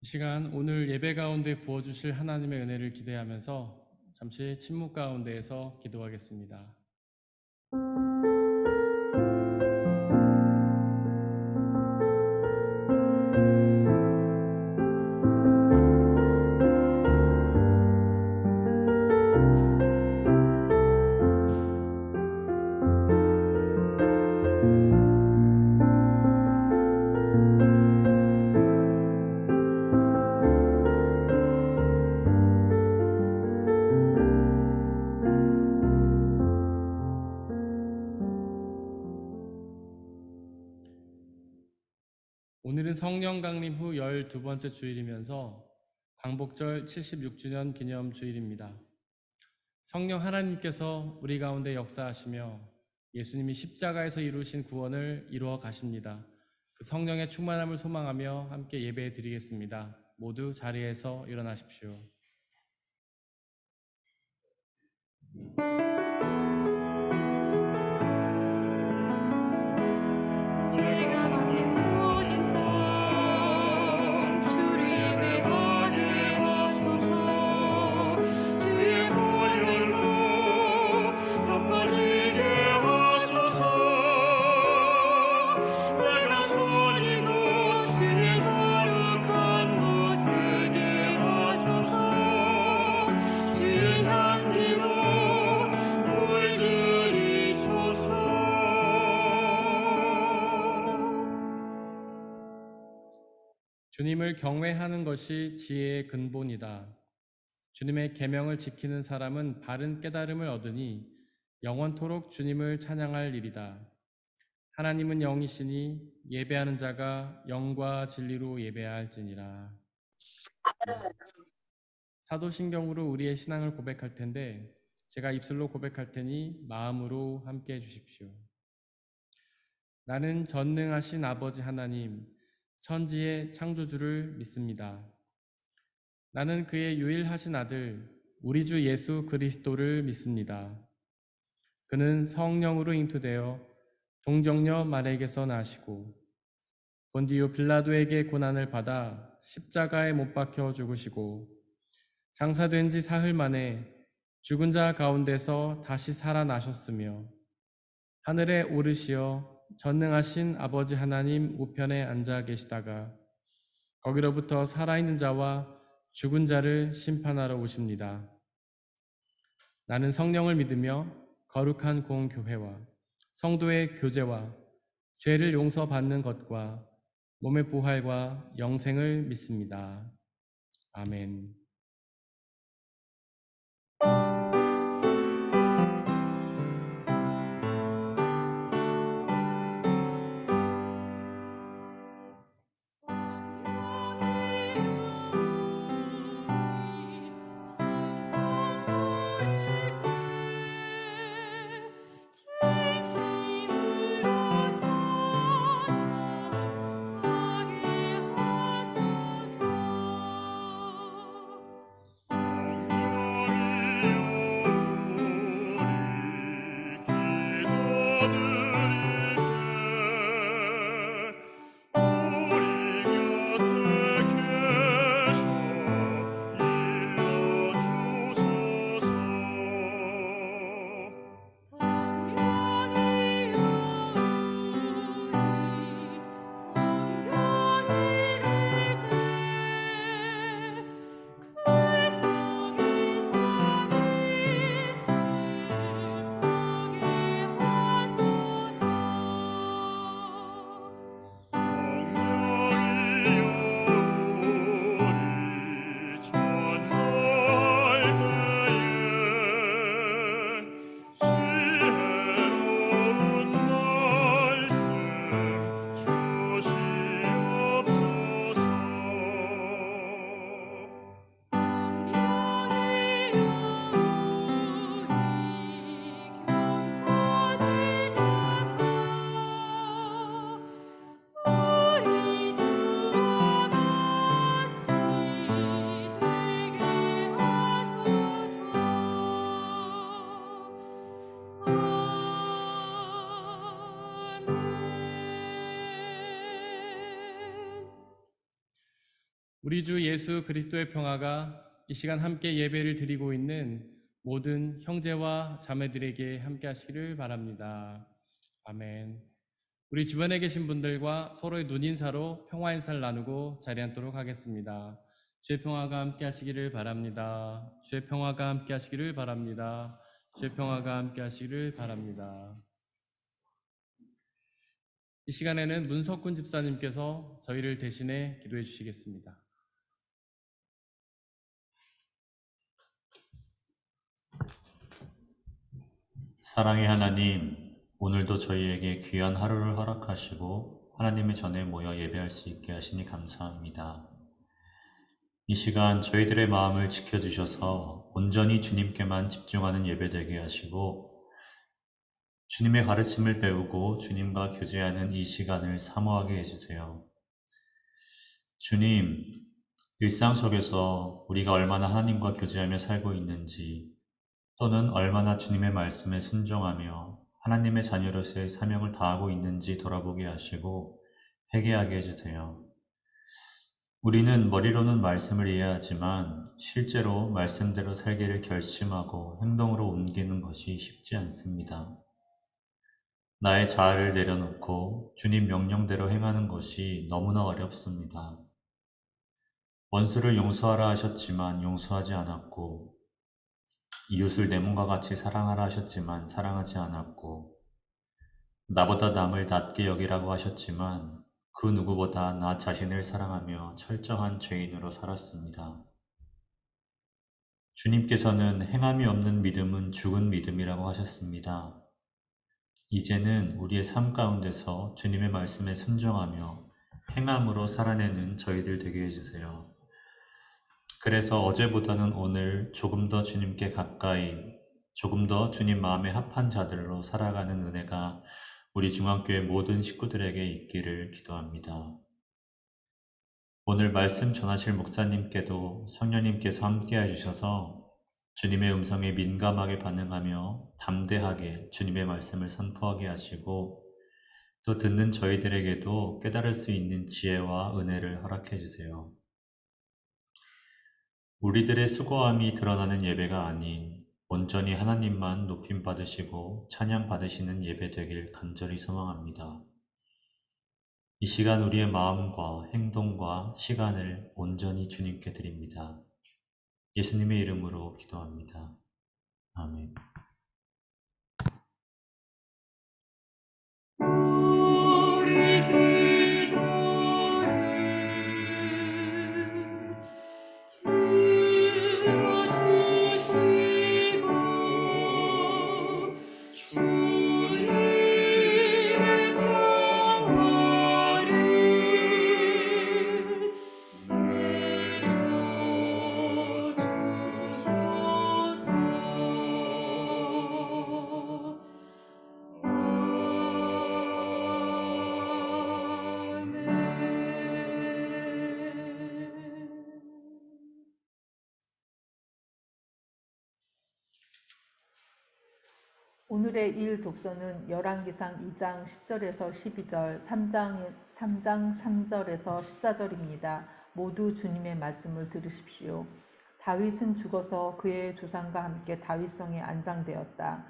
시간 오늘 예배 가운데 부어주실 하나님의 은혜를 기대하면서 잠시 침묵 가운데에서 기도하겠습니다. 오늘은 성령 강림 후 12번째 주일이면서 광복절 76주년 기념 주일입니다. 성령 하나님께서 우리 가운데 역사하시며 예수님이 십자가에서 이루신 구원을 이루어 가십니다. 그 성령의 충만함을 소망하며 함께 예배 드리겠습니다. 모두 자리에서 일어나십시오. 주님을 경외하는 것이 지혜의 근본이다. 주님의 계명을 지키는 사람은 바른 깨달음을 얻으니 영원토록 주님을 찬양할 일이다. 하나님은 영이시니 예배하는 자가 영과 진리로 예배할지니라. 사도신경으로 우리의 신앙을 고백할 텐데 제가 입술로 고백할 테니 마음으로 함께 해주십시오. 나는 전능하신 아버지 하나님, 천지의 창조주를 믿습니다. 나는 그의 유일하신 아들, 우리 주 예수 그리스도를 믿습니다. 그는 성령으로 잉태되어 동정녀 마리아에게서 나시고 본디오 빌라도에게 고난을 받아 십자가에 못 박혀 죽으시고 장사된 지 사흘 만에 죽은 자 가운데서 다시 살아나셨으며 하늘에 오르시어 전능하신 아버지 하나님 우편에 앉아 계시다가 거기로부터 살아있는 자와 죽은 자를 심판하러 오십니다. 나는 성령을 믿으며 거룩한 공교회와 성도의 교제와 죄를 용서받는 것과 몸의 부활과 영생을 믿습니다. 아멘. 우리 주 예수 그리스도의 평화가 이 시간 함께 예배를 드리고 있는 모든 형제와 자매들에게 함께 하시기를 바랍니다. 아멘. 우리 주변에 계신 분들과 서로의 눈인사로 평화 인사를 나누고 자리 앉도록 하겠습니다. 주의 평화가 함께 하시기를 바랍니다. 주의 평화가 함께 하시기를 바랍니다. 주의 평화가 함께 하시기를 바랍니다. 이 시간에는 문석훈 집사님께서 저희를 대신해 기도해 주시겠습니다. 사랑의 하나님, 오늘도 저희에게 귀한 하루를 허락하시고 하나님의 전에 모여 예배할 수 있게 하시니 감사합니다. 이 시간 저희들의 마음을 지켜주셔서 온전히 주님께만 집중하는 예배 되게 하시고 주님의 가르침을 배우고 주님과 교제하는 이 시간을 사모하게 해주세요. 주님, 일상 속에서 우리가 얼마나 하나님과 교제하며 살고 있는지 또는 얼마나 주님의 말씀에 순종하며 하나님의 자녀로서의 사명을 다하고 있는지 돌아보게 하시고 회개하게 해주세요. 우리는 머리로는 말씀을 이해하지만 실제로 말씀대로 살기를 결심하고 행동으로 옮기는 것이 쉽지 않습니다. 나의 자아를 내려놓고 주님 명령대로 행하는 것이 너무나 어렵습니다. 원수를 용서하라 하셨지만 용서하지 않았고 이웃을 내 몸과 같이 사랑하라 하셨지만 사랑하지 않았고 나보다 남을 낮게 여기라고 하셨지만 그 누구보다 나 자신을 사랑하며 철저한 죄인으로 살았습니다. 주님께서는 행함이 없는 믿음은 죽은 믿음이라고 하셨습니다. 이제는 우리의 삶 가운데서 주님의 말씀에 순종하며 행함으로 살아내는 저희들 되게 해주세요. 그래서 어제보다는 오늘 조금 더 주님께 가까이, 조금 더 주님 마음에 합한 자들로 살아가는 은혜가 우리 중앙교회 모든 식구들에게 있기를 기도합니다. 오늘 말씀 전하실 목사님께도 성령님께서 함께 해주셔서 주님의 음성에 민감하게 반응하며 담대하게 주님의 말씀을 선포하게 하시고 또 듣는 저희들에게도 깨달을 수 있는 지혜와 은혜를 허락해 주세요. 우리들의 수고함이 드러나는 예배가 아닌 온전히 하나님만 높임 받으시고 찬양 받으시는 예배 되길 간절히 소망합니다. 이 시간 우리의 마음과 행동과 시간을 온전히 주님께 드립니다. 예수님의 이름으로 기도합니다. 아멘. 오늘의 일 독서는 열왕기상 2장 10절에서 12절, 3장 3절에서 14절입니다. 모두 주님의 말씀을 들으십시오. 다윗은 죽어서 그의 조상과 함께 다윗성에 안장되었다.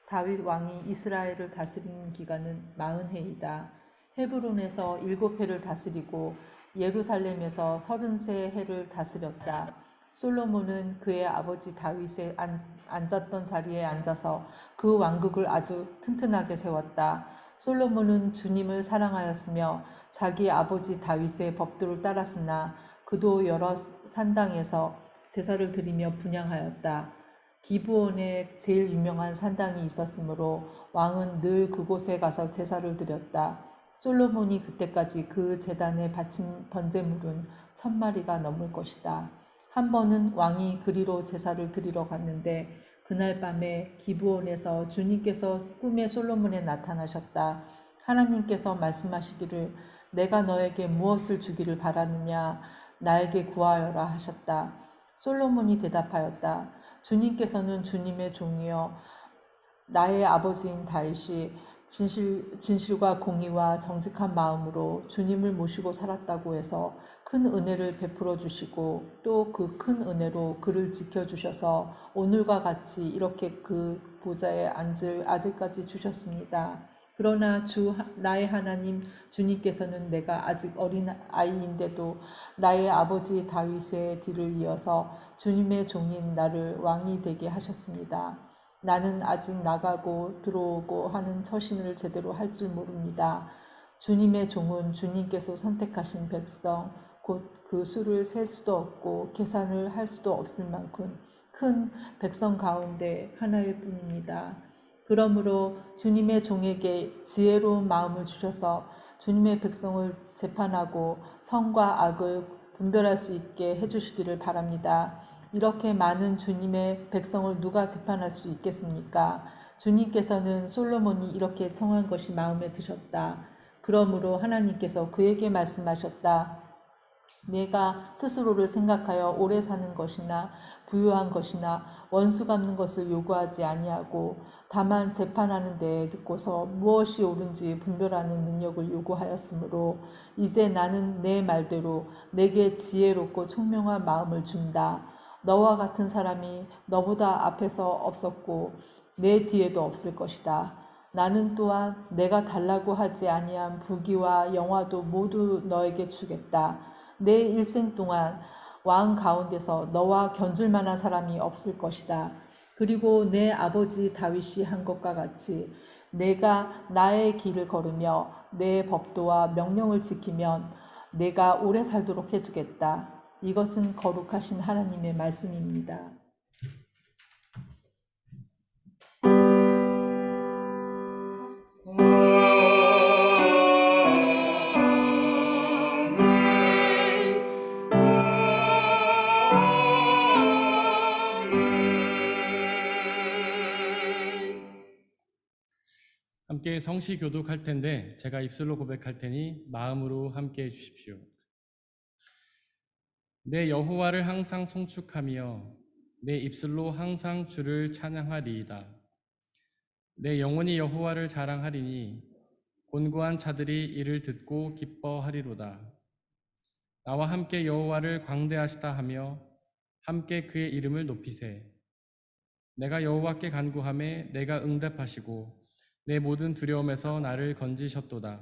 다윗 왕이 이스라엘을 다스린 기간은 40해이다. 헤브론에서 7해를 다스리고 예루살렘에서 33해를 다스렸다. 솔로몬은 그의 아버지 다윗의 앉았던 자리에 앉아서 그 왕국을 아주 튼튼하게 세웠다. 솔로몬은 주님을 사랑하였으며 자기 아버지 다윗의 법도를 따랐으나 그도 여러 산당에서 제사를 드리며 분향하였다. 기브온에 제일 유명한 산당이 있었으므로 왕은 늘 그곳에 가서 제사를 드렸다. 솔로몬이 그때까지 그 제단에 바친 번제물은 1000마리가 넘을 것이다. 한 번은 왕이 그리로 제사를 드리러 갔는데 그날 밤에 기브온에서 주님께서 꿈에 솔로몬에 나타나셨다. 하나님께서 말씀하시기를 내가 너에게 무엇을 주기를 바라느냐 나에게 구하여라 하셨다. 솔로몬이 대답하였다. 주님께서는 주님의 종이여 나의 아버지인 다윗이 진실과 공의와 정직한 마음으로 주님을 모시고 살았다고 해서 큰 은혜를 베풀어 주시고 또 그 큰 은혜로 그를 지켜주셔서 오늘과 같이 이렇게 그 보좌에 앉을 아들까지 주셨습니다. 그러나 나의 하나님 주님께서는 내가 아직 어린 아이인데도 나의 아버지 다윗의 뒤를 이어서 주님의 종인 나를 왕이 되게 하셨습니다. 나는 아직 나가고 들어오고 하는 처신을 제대로 할 줄 모릅니다. 주님의 종은 주님께서 선택하신 백성, 곧 그 수를 셀 수도 없고 계산을 할 수도 없을 만큼 큰 백성 가운데 하나일 뿐입니다. 그러므로 주님의 종에게 지혜로운 마음을 주셔서 주님의 백성을 재판하고 선과 악을 분별할 수 있게 해주시기를 바랍니다. 이렇게 많은 주님의 백성을 누가 재판할 수 있겠습니까? 주님께서는 솔로몬이 이렇게 청한 것이 마음에 드셨다. 그러므로 하나님께서 그에게 말씀하셨다. 내가 스스로를 생각하여 오래 사는 것이나 부유한 것이나 원수 갚는 것을 요구하지 아니하고 다만 재판하는 데에 듣고서 무엇이 옳은지 분별하는 능력을 요구하였으므로 이제 나는 내 말대로 내게 지혜롭고 총명한 마음을 준다. 너와 같은 사람이 너보다 앞에서 없었고 내 뒤에도 없을 것이다. 나는 또한 내가 달라고 하지 아니한 부귀와 영화도 모두 너에게 주겠다. 내 일생 동안 왕 가운데서 너와 견줄 만한 사람이 없을 것이다. 그리고 내 아버지 다윗이 한 것과 같이 내가 나의 길을 걸으며 내 법도와 명령을 지키면 내가 오래 살도록 해주겠다. 이것은 거룩하신 하나님의 말씀입니다. 함께 성시 교독할 텐데 제가 입술로 고백할 테니 마음으로 함께 해 주십시오. 내 여호와를 항상 송축하며 내 입술로 항상 주를 찬양하리이다. 내 영혼이 여호와를 자랑하리니 곤고한 자들이 이를 듣고 기뻐하리로다. 나와 함께 여호와를 광대하시다 하며 함께 그의 이름을 높이세. 내가 여호와께 간구하매 내가 응답하시고 내 모든 두려움에서 나를 건지셨도다.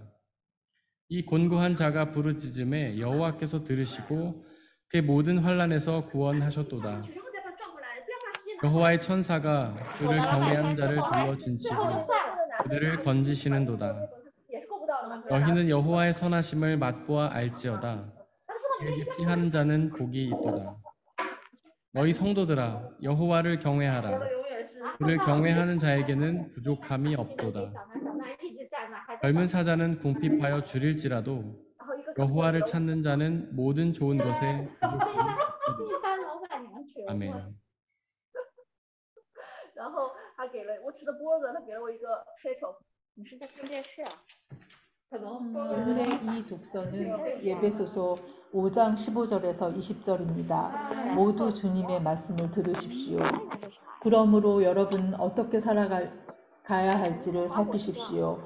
이 곤고한 자가 부르짖음에 여호와께서 들으시고 그의 모든 환난에서 구원하셨도다. 여호와의 천사가 주를 경외하는 자를 둘러 진치고 그들을 건지시는도다. 너희는 여호와의 선하심을 맛보아 알지어다. 그를 깊이 하는 자는 복이 있도다. 너희 성도들아 여호와를 경외하라. 그를 경외하는 자에게는 부족함이 없도다. 젊은 사자는 궁핍하여 줄일지라도 여호와를 찾는 자는 모든 좋은 것에 부족함이 없으리라. 아멘. 然后他给了我吃的菠萝，他给了我一个舌头。你是在看电视啊？ 오늘의 이 독서는 예배소서 5장 15절에서 20절입니다. 모두 주님의 말씀을 들으십시오. 그러므로 여러분 어떻게 살아가야 할지를 살피십시오.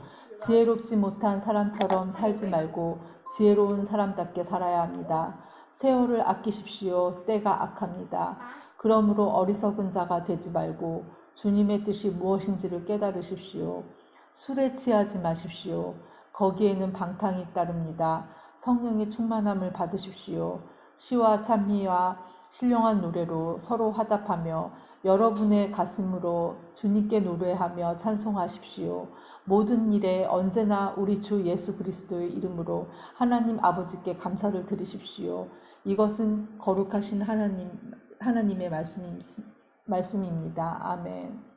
지혜롭지 못한 사람처럼 살지 말고 지혜로운 사람답게 살아야 합니다. 세월을 아끼십시오. 때가 악합니다. 그러므로 어리석은 자가 되지 말고 주님의 뜻이 무엇인지를 깨달으십시오. 술에 취하지 마십시오. 거기에는 방탕이 따릅니다. 성령의 충만함을 받으십시오. 시와 찬미와 신령한 노래로 서로 화답하며 여러분의 가슴으로 주님께 노래하며 찬송하십시오. 모든 일에 언제나 우리 주 예수 그리스도의 이름으로 하나님 아버지께 감사를 드리십시오. 이것은 거룩하신 하나님의 말씀입니다. 아멘.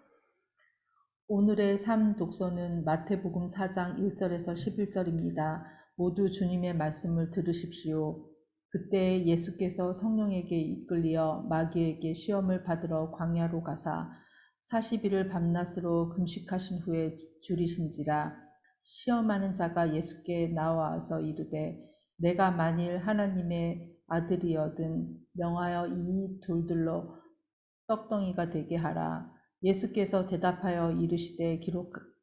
오늘의 삶 독서는 마태복음 4장 1절에서 11절입니다. 모두 주님의 말씀을 들으십시오. 그때 예수께서 성령에게 이끌리어 마귀에게 시험을 받으러 광야로 가사 40일을 밤낮으로 금식하신 후에 줄이신지라. 시험하는 자가 예수께 나와서 이르되 내가 만일 하나님의 아들이여든 명하여 이 돌들로 떡덩이가 되게 하라. 예수께서 대답하여 이르시되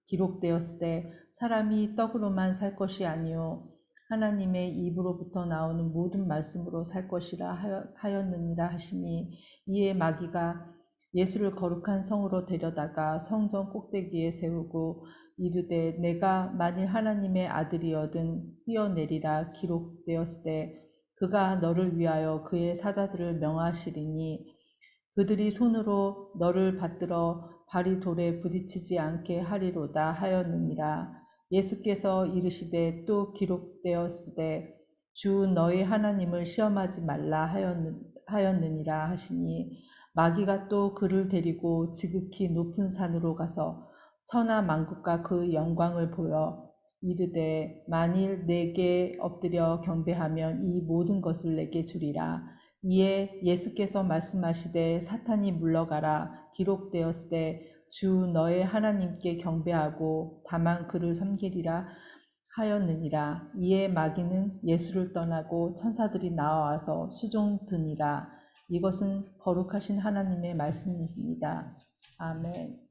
기록되었을 때 사람이 떡으로만 살 것이 아니요 하나님의 입으로부터 나오는 모든 말씀으로 살 것이라 하였느니라 하시니, 이에 마귀가 예수를 거룩한 성으로 데려다가 성전 꼭대기에 세우고 이르되 내가 만일 하나님의 아들이여든 뛰어내리라 기록되었으되 그가 너를 위하여 그의 사자들을 명하시리니 그들이 손으로 너를 받들어 발이 돌에 부딪히지 않게 하리로다 하였느니라. 예수께서 이르시되 또 기록되었으되 주 너희 하나님을 시험하지 말라 하였느니라 하시니, 마귀가 또 그를 데리고 지극히 높은 산으로 가서 천하 만국과 그 영광을 보여 이르되 만일 내게 엎드려 경배하면 이 모든 것을 내게 주리라. 이에 예수께서 말씀하시되 사탄이 물러가라 기록되었으되 주 너의 하나님께 경배하고 다만 그를 섬기리라 하였느니라. 이에 마귀는 예수를 떠나고 천사들이 나와서 수종드니라. 이것은 거룩하신 하나님의 말씀입니다. 아멘.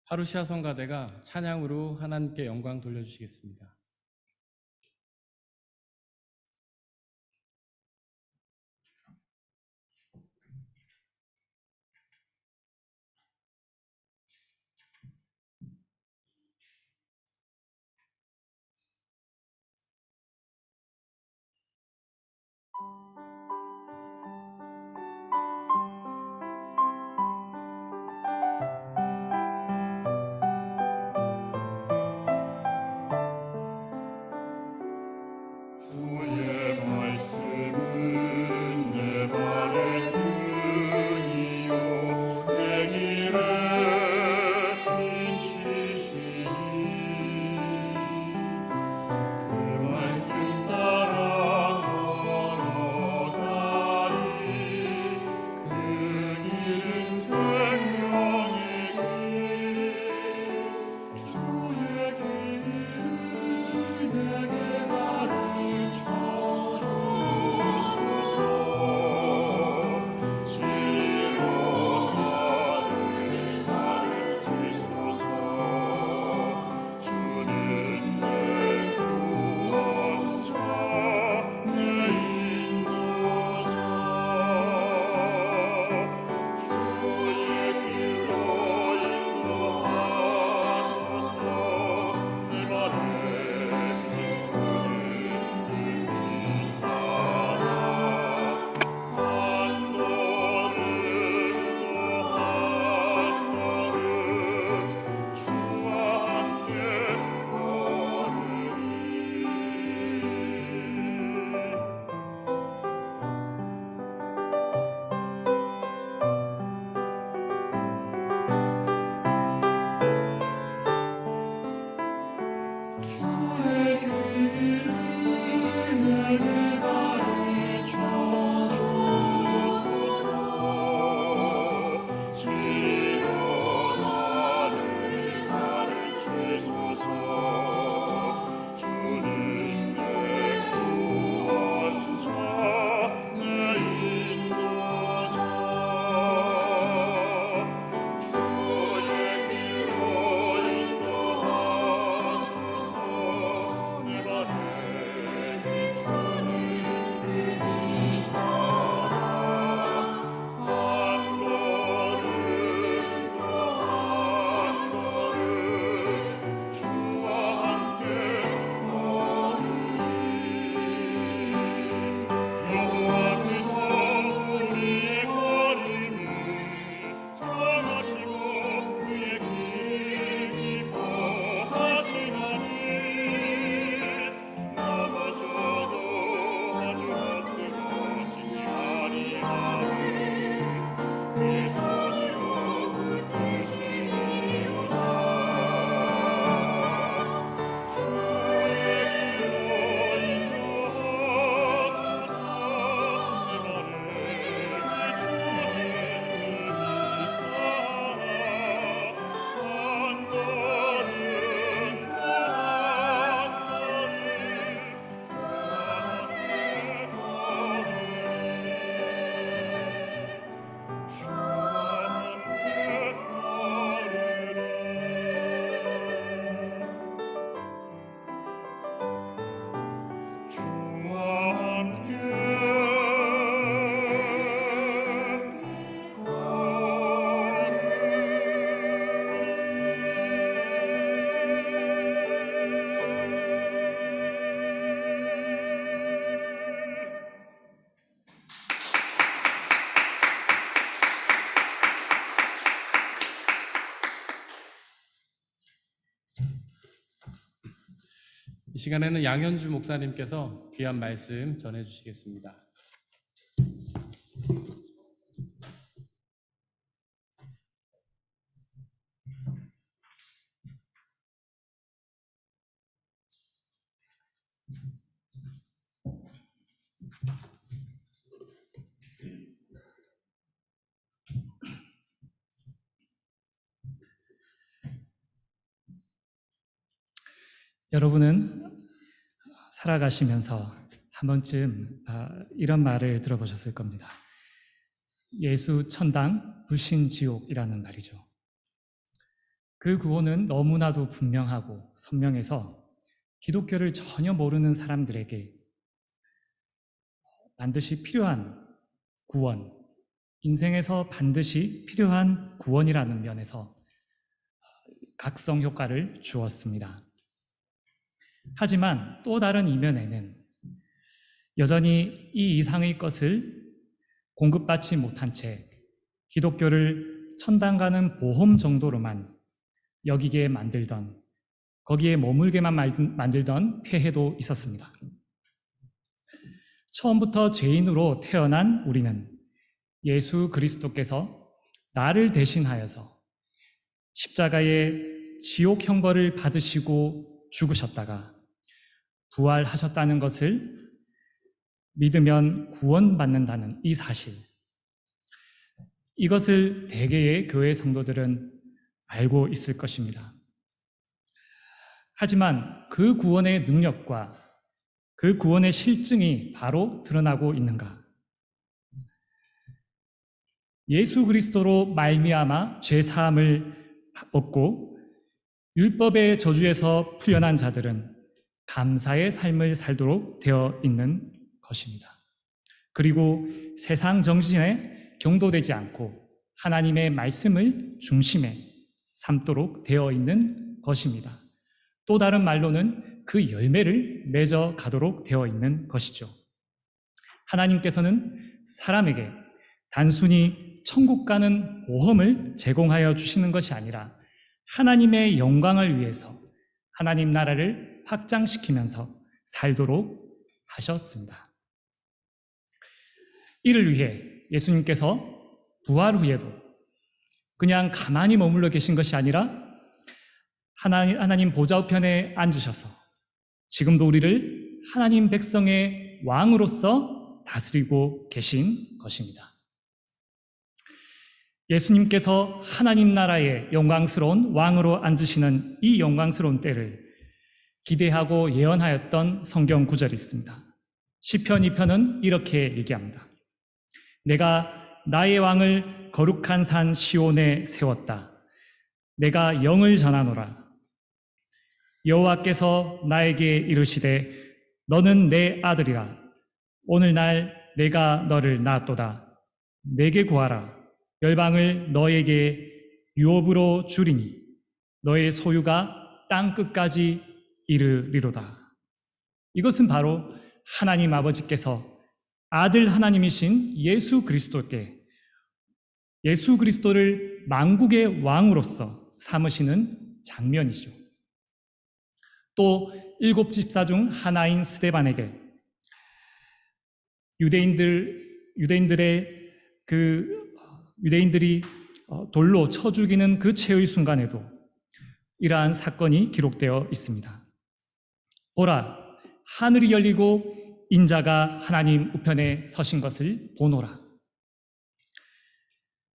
파루시아 성가대가 찬양으로 하나님께 영광 돌려주시겠습니다. 시간에는 양현주 목사님께서 귀한 말씀 전해주시겠습니다. 여러분은 살아가시면서 한 번쯤 이런 말을 들어보셨을 겁니다. 예수 천당, 불신 지옥이라는 말이죠. 그 구호는 너무나도 분명하고 선명해서 기독교를 전혀 모르는 사람들에게 반드시 필요한 구원, 인생에서 반드시 필요한 구원이라는 면에서 각성 효과를 주었습니다. 하지만 또 다른 이면에는 여전히 이 이상의 것을 공급받지 못한 채 기독교를 천당 가는 보험 정도로만 여기게 만들던, 거기에 머물게만 만들던 폐해도 있었습니다. 처음부터 죄인으로 태어난 우리는 예수 그리스도께서 나를 대신하여서 십자가의 지옥 형벌을 받으시고 죽으셨다가 부활하셨다는 것을 믿으면 구원받는다는 이 사실, 이것을 대개의 교회 성도들은 알고 있을 것입니다. 하지만 그 구원의 능력과 그 구원의 실증이 바로 드러나고 있는가? 예수 그리스도로 말미암아 죄 사함을 얻고 율법의 저주에서 풀려난 자들은 감사의 삶을 살도록 되어 있는 것입니다. 그리고 세상 정신에 경도되지 않고 하나님의 말씀을 중심에 삼도록 되어 있는 것입니다. 또 다른 말로는 그 열매를 맺어 가도록 되어 있는 것이죠. 하나님께서는 사람에게 단순히 천국 가는 보험을 제공하여 주시는 것이 아니라 하나님의 영광을 위해서 하나님 나라를 확장시키면서 살도록 하셨습니다. 이를 위해 예수님께서 부활 후에도 그냥 가만히 머물러 계신 것이 아니라 하나님 보좌 우편에 앉으셔서 지금도 우리를 하나님 백성의 왕으로서 다스리고 계신 것입니다. 예수님께서 하나님 나라의 영광스러운 왕으로 앉으시는 이 영광스러운 때를 기대하고 예언하였던 성경 구절이 있습니다. 시편 2편은 이렇게 얘기합니다. 내가 나의 왕을 거룩한 산 시온에 세웠다. 내가 영을 전하노라. 여호와께서 나에게 이르시되 너는 내 아들이라. 오늘날 내가 너를 낳았도다. 내게 구하라. 열방을 너에게 유업으로 주리니 너의 소유가 땅 끝까지 이르리로다. 이것은 바로 하나님 아버지께서 아들 하나님이신 예수 그리스도께 예수 그리스도를 만국의 왕으로서 삼으시는 장면이죠. 또 7 집사 중 하나인 스데반에게 유대인들이 돌로 쳐 죽이는 그 채의 순간에도 이러한 사건이 기록되어 있습니다. 보라, 하늘이 열리고 인자가 하나님 우편에 서신 것을 보노라.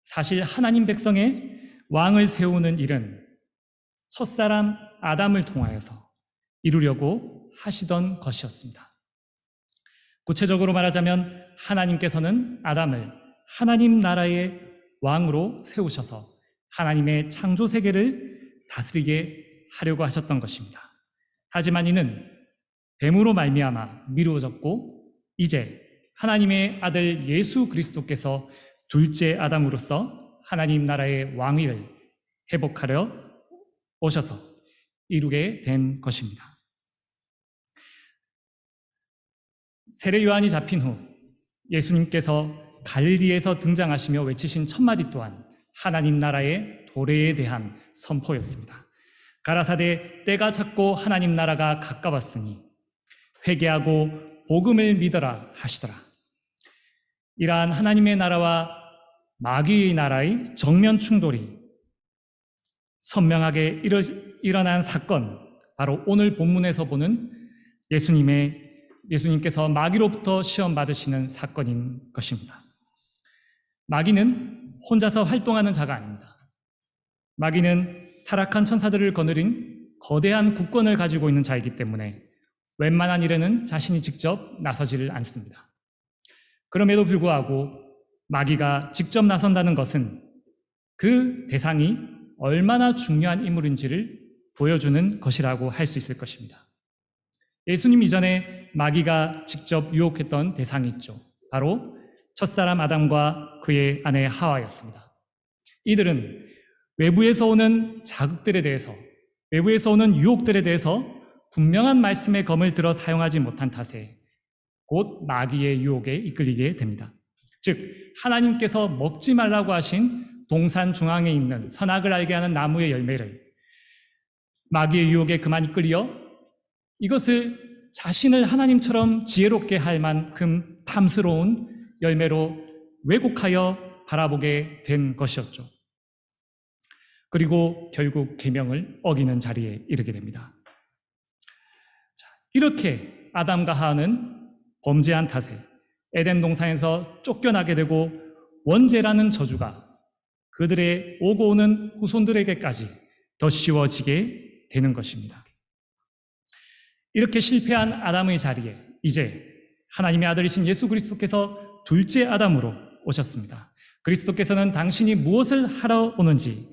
사실 하나님 백성의 왕을 세우는 일은 첫사람 아담을 통하여서 이루려고 하시던 것이었습니다. 구체적으로 말하자면 하나님께서는 아담을 하나님 나라의 왕으로 세우셔서 하나님의 창조 세계를 다스리게 하려고 하셨던 것입니다. 하지만 이는 뱀으로 말미암아 미루어졌고 이제 하나님의 아들 예수 그리스도께서 둘째 아담으로서 하나님 나라의 왕위를 회복하려 오셔서 이루게 된 것입니다. 세례 요한이 잡힌 후 예수님께서 갈릴리에서 등장하시며 외치신 첫마디 또한 하나님 나라의 도래에 대한 선포였습니다. 가라사대 때가 찼고 하나님 나라가 가까웠으니 회개하고 복음을 믿어라 하시더라. 이러한 하나님의 나라와 마귀의 나라의 정면 충돌이 선명하게 일어난 사건, 바로 오늘 본문에서 보는 예수님께서 마귀로부터 시험 받으시는 사건인 것입니다. 마귀는 혼자서 활동하는 자가 아닙니다. 마귀는 타락한 천사들을 거느린 거대한 국권을 가지고 있는 자이기 때문에 웬만한 일에는 자신이 직접 나서지를 않습니다. 그럼에도 불구하고 마귀가 직접 나선다는 것은 그 대상이 얼마나 중요한 인물인지를 보여주는 것이라고 할 수 있을 것입니다. 예수님 이전에 마귀가 직접 유혹했던 대상이 있죠. 바로 첫사람 아담과 그의 아내 하와였습니다. 이들은 외부에서 오는 자극들에 대해서, 외부에서 오는 유혹들에 대해서 분명한 말씀의 검을 들어 사용하지 못한 탓에 곧 마귀의 유혹에 이끌리게 됩니다. 즉 하나님께서 먹지 말라고 하신 동산 중앙에 있는 선악을 알게 하는 나무의 열매를 마귀의 유혹에 그만 이끌려 이것을 자신을 하나님처럼 지혜롭게 할 만큼 탐스러운 열매로 왜곡하여 바라보게 된 것이었죠. 그리고 결국 계명을 어기는 자리에 이르게 됩니다. 이렇게 아담과 하와는 범죄한 탓에 에덴 동산에서 쫓겨나게 되고 원죄라는 저주가 그들의 오고 오는 후손들에게까지 더 씌워지게 되는 것입니다. 이렇게 실패한 아담의 자리에 이제 하나님의 아들이신 예수 그리스도께서 둘째 아담으로 오셨습니다. 그리스도께서는 당신이 무엇을 하러 오는지,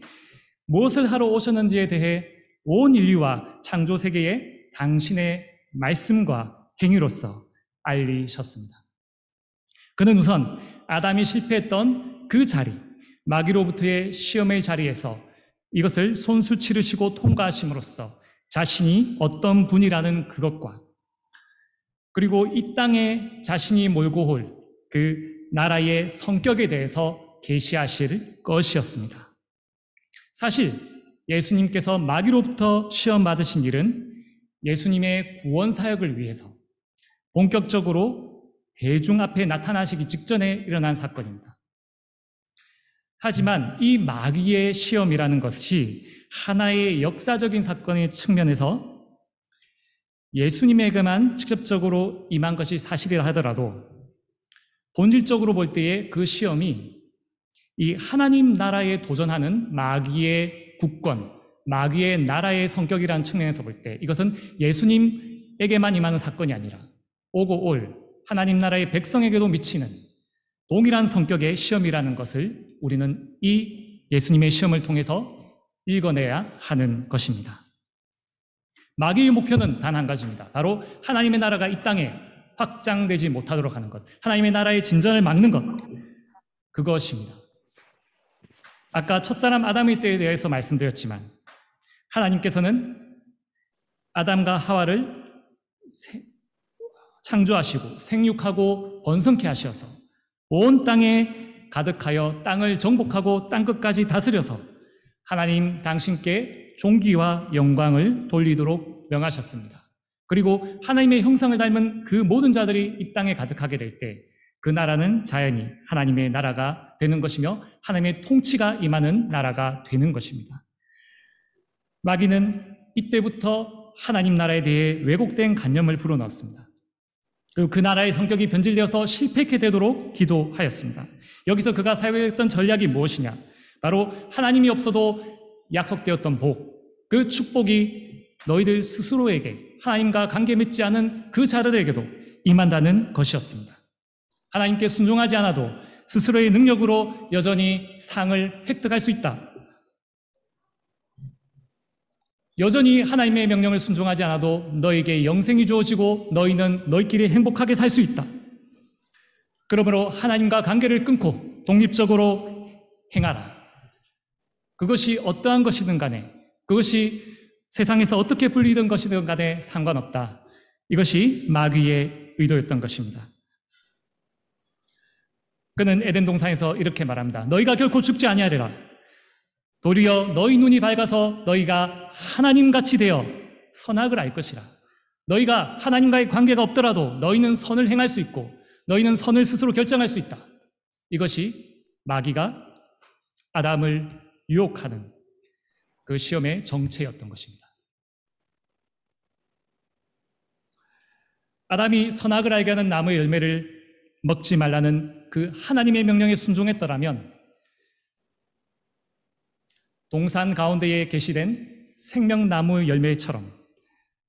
무엇을 하러 오셨는지에 대해 온 인류와 창조 세계에 당신의 말씀과 행위로서 알리셨습니다. 그는 우선 아담이 실패했던 그 자리, 마귀로부터의 시험의 자리에서 이것을 손수 치르시고 통과하심으로써 자신이 어떤 분이라는 그것과 그리고 이 땅에 자신이 몰고 올 그 나라의 성격에 대해서 계시하실 것이었습니다. 사실 예수님께서 마귀로부터 시험 받으신 일은 예수님의 구원 사역을 위해서 본격적으로 대중 앞에 나타나시기 직전에 일어난 사건입니다. 하지만 이 마귀의 시험이라는 것이 하나의 역사적인 사건의 측면에서 예수님에게만 직접적으로 임한 것이 사실이라 하더라도 본질적으로 볼 때에 그 시험이 이 하나님 나라에 도전하는 마귀의 국권, 마귀의 나라의 성격이라는 측면에서 볼 때 이것은 예수님에게만 임하는 사건이 아니라 오고 올 하나님 나라의 백성에게도 미치는 동일한 성격의 시험이라는 것을 우리는 이 예수님의 시험을 통해서 읽어내야 하는 것입니다. 마귀의 목표는 단 한 가지입니다. 바로 하나님의 나라가 이 땅에 확장되지 못하도록 하는 것, 하나님의 나라의 진전을 막는 것, 그것입니다. 아까 첫사람 아담의 때에 대해서 말씀드렸지만 하나님께서는 아담과 하와를 창조하시고 생육하고 번성케 하셔서 온 땅에 가득하여 땅을 정복하고 땅끝까지 다스려서 하나님 당신께 존귀와 영광을 돌리도록 명하셨습니다. 그리고 하나님의 형상을 닮은 그 모든 자들이 이 땅에 가득하게 될 때 그 나라는 자연히 하나님의 나라가 되는 것이며 하나님의 통치가 임하는 나라가 되는 것입니다. 마귀는 이때부터 하나님 나라에 대해 왜곡된 관념을 불어넣었습니다. 그리고 그 나라의 성격이 변질되어서 실패케 되도록 기도하였습니다. 여기서 그가 사용했던 전략이 무엇이냐? 바로 하나님이 없어도 약속되었던 복, 그 축복이 너희들 스스로에게 하나님과 관계 맺지 않은 그 자들에게도 임한다는 것이었습니다. 하나님께 순종하지 않아도 스스로의 능력으로 여전히 상을 획득할 수 있다. 여전히 하나님의 명령을 순종하지 않아도 너에게 영생이 주어지고 너희는 너희끼리 행복하게 살 수 있다. 그러므로 하나님과 관계를 끊고 독립적으로 행하라. 그것이 어떠한 것이든 간에, 그것이 세상에서 어떻게 불리던 것이든 간에 상관없다. 이것이 마귀의 의도였던 것입니다. 그는 에덴 동산에서 이렇게 말합니다. 너희가 결코 죽지 아니하리라. 도리어 너희 눈이 밝아서 너희가 하나님같이 되어 선악을 알 것이라. 너희가 하나님과의 관계가 없더라도 너희는 선을 행할 수 있고 너희는 선을 스스로 결정할 수 있다. 이것이 마귀가 아담을 유혹하는 그 시험의 정체였던 것입니다. 아담이 선악을 알게 하는 나무의 열매를 먹지 말라는 그 하나님의 명령에 순종했더라면 동산 가운데에 계시된 생명나무 열매처럼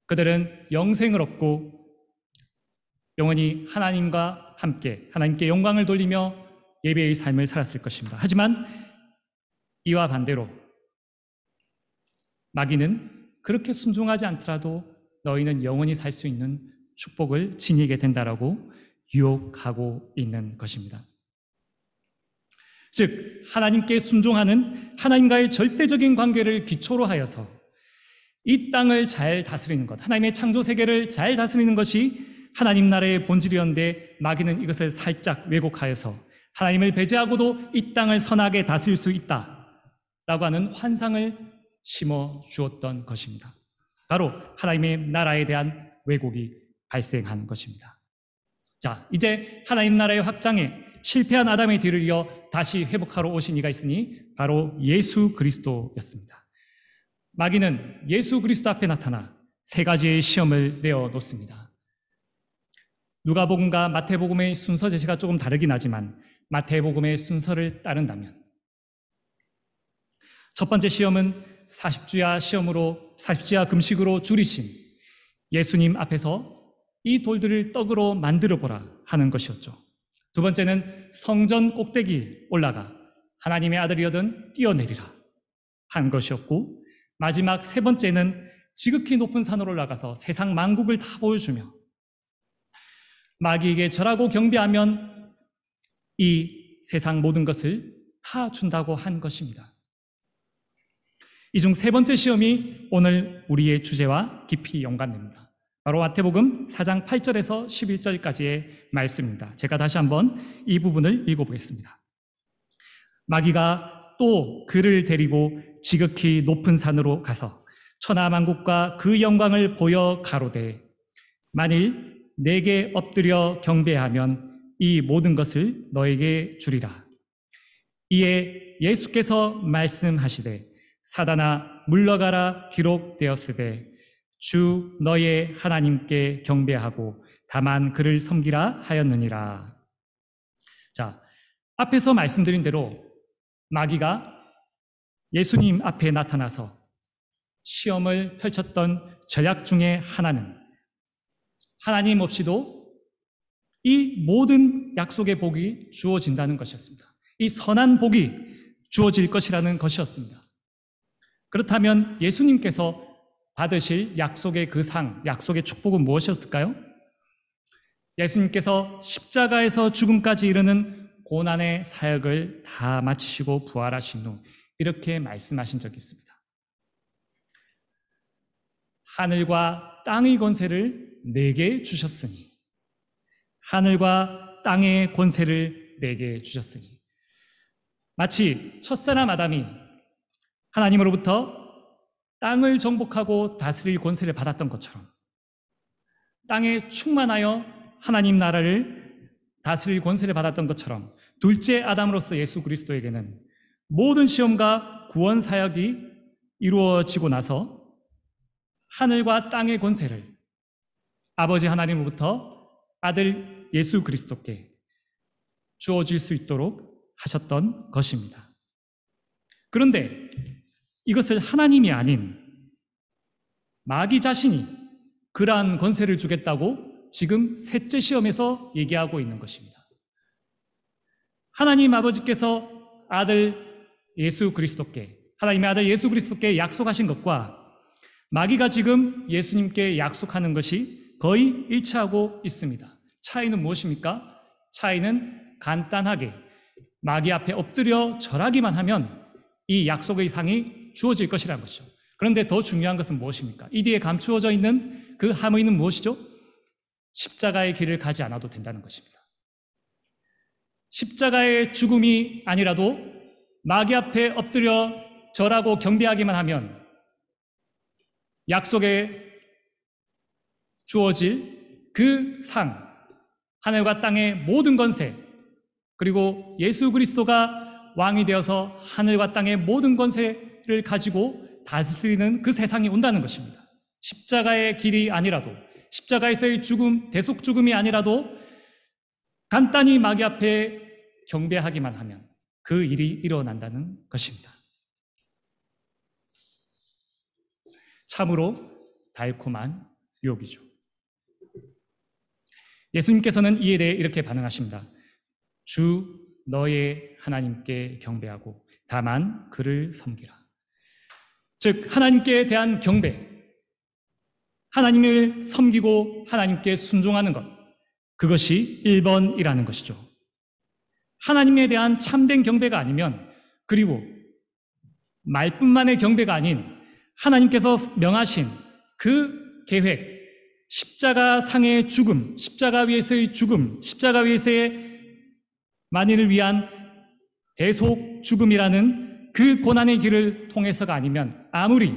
그들은 영생을 얻고 영원히 하나님과 함께 하나님께 영광을 돌리며 예배의 삶을 살았을 것입니다. 하지만 이와 반대로 마귀는 그렇게 순종하지 않더라도 너희는 영원히 살 수 있는 축복을 지니게 된다라고 유혹하고 있는 것입니다. 즉 하나님께 순종하는 하나님과의 절대적인 관계를 기초로 하여서 이 땅을 잘 다스리는 것, 하나님의 창조 세계를 잘 다스리는 것이 하나님 나라의 본질이었는데 마귀는 이것을 살짝 왜곡하여서 하나님을 배제하고도 이 땅을 선하게 다스릴 수 있다라고 하는 환상을 심어 주었던 것입니다. 바로 하나님의 나라에 대한 왜곡이 발생한 것입니다. 자, 이제 하나님 나라의 확장에 실패한 아담의 뒤를 이어 다시 회복하러 오신 이가 있으니 바로 예수 그리스도였습니다. 마귀는 예수 그리스도 앞에 나타나 세 가지의 시험을 내어놓습니다. 누가복음과 마태복음의 순서 제시가 조금 다르긴 하지만 마태복음의 순서를 따른다면 첫 번째 시험은 40주야 금식으로 줄이신 예수님 앞에서 이 돌들을 떡으로 만들어 보라 하는 것이었죠. 두 번째는 성전 꼭대기 올라가 하나님의 아들이거든 뛰어내리라 한 것이었고, 마지막 세 번째는 지극히 높은 산으로 올라가서 세상 만국을 다 보여주며 마귀에게 절하고 경배하면 이 세상 모든 것을 다 준다고 한 것입니다. 이 중 세 번째 시험이 오늘 우리의 주제와 깊이 연관됩니다. 바로 마태복음 4장 8절에서 11절까지의 말씀입니다. 제가 다시 한번 이 부분을 읽어보겠습니다. 마귀가 또 그를 데리고 지극히 높은 산으로 가서 천하만국과 그 영광을 보여 가로되 만일 내게 엎드려 경배하면 이 모든 것을 너에게 주리라. 이에 예수께서 말씀하시되 사단아 물러가라 기록되었으되 주 너의 하나님께 경배하고 다만 그를 섬기라 하였느니라. 자, 앞에서 말씀드린 대로 마귀가 예수님 앞에 나타나서 시험을 펼쳤던 전략 중에 하나는 하나님 없이도 이 모든 약속의 복이 주어진다는 것이었습니다. 이 선한 복이 주어질 것이라는 것이었습니다. 그렇다면 예수님께서 받으실 약속의 그 상, 약속의 축복은 무엇이었을까요? 예수님께서 십자가에서 죽음까지 이르는 고난의 사역을 다 마치시고 부활하신 후 이렇게 말씀하신 적이 있습니다. 하늘과 땅의 권세를 내게 주셨으니, 하늘과 땅의 권세를 내게 주셨으니, 마치 첫사람 아담이 하나님으로부터 땅을 정복하고 다스릴 권세를 받았던 것처럼 땅에 충만하여 하나님 나라를 다스릴 권세를 받았던 것처럼 둘째 아담으로서 예수 그리스도에게는 모든 시험과 구원 사역이 이루어지고 나서 하늘과 땅의 권세를 아버지 하나님으로부터 아들 예수 그리스도께 주어질 수 있도록 하셨던 것입니다. 그런데 이것을 하나님이 아닌 마귀 자신이 그러한 권세를 주겠다고 지금 셋째 시험에서 얘기하고 있는 것입니다. 하나님 아버지께서 아들 예수 그리스도께, 하나님의 아들 예수 그리스도께 약속하신 것과 마귀가 지금 예수님께 약속하는 것이 거의 일치하고 있습니다. 차이는 무엇입니까? 차이는 간단하게 마귀 앞에 엎드려 절하기만 하면 이 약속의 상이 주어질 것이라는 것이죠. 그런데 더 중요한 것은 무엇입니까? 이 뒤에 감추어져 있는 그 함의는 무엇이죠? 십자가의 길을 가지 않아도 된다는 것입니다. 십자가의 죽음이 아니라도 마귀 앞에 엎드려 절하고 경배하기만 하면 약속에 주어질 그 상, 하늘과 땅의 모든 권세, 그리고 예수 그리스도가 왕이 되어서 하늘과 땅의 모든 권세를 가지고 다스리는 그 세상이 온다는 것입니다. 십자가의 길이 아니라도, 십자가에서의 죽음, 대속 죽음이 아니라도 간단히 마귀 앞에 경배하기만 하면 그 일이 일어난다는 것입니다. 참으로 달콤한 유혹이죠. 예수님께서는 이에 대해 이렇게 반응하십니다. 주 너의 하나님께 경배하고 다만 그를 섬기라. 즉 하나님께 대한 경배, 하나님을 섬기고 하나님께 순종하는 것, 그것이 1번이라는 것이죠. 하나님에 대한 참된 경배가 아니면, 그리고 말뿐만의 경배가 아닌 하나님께서 명하신 그 계획, 십자가 상의 죽음, 십자가 위에서의 죽음, 십자가 위에서의 만인을 위한 대속 죽음이라는 그 고난의 길을 통해서가 아니면 아무리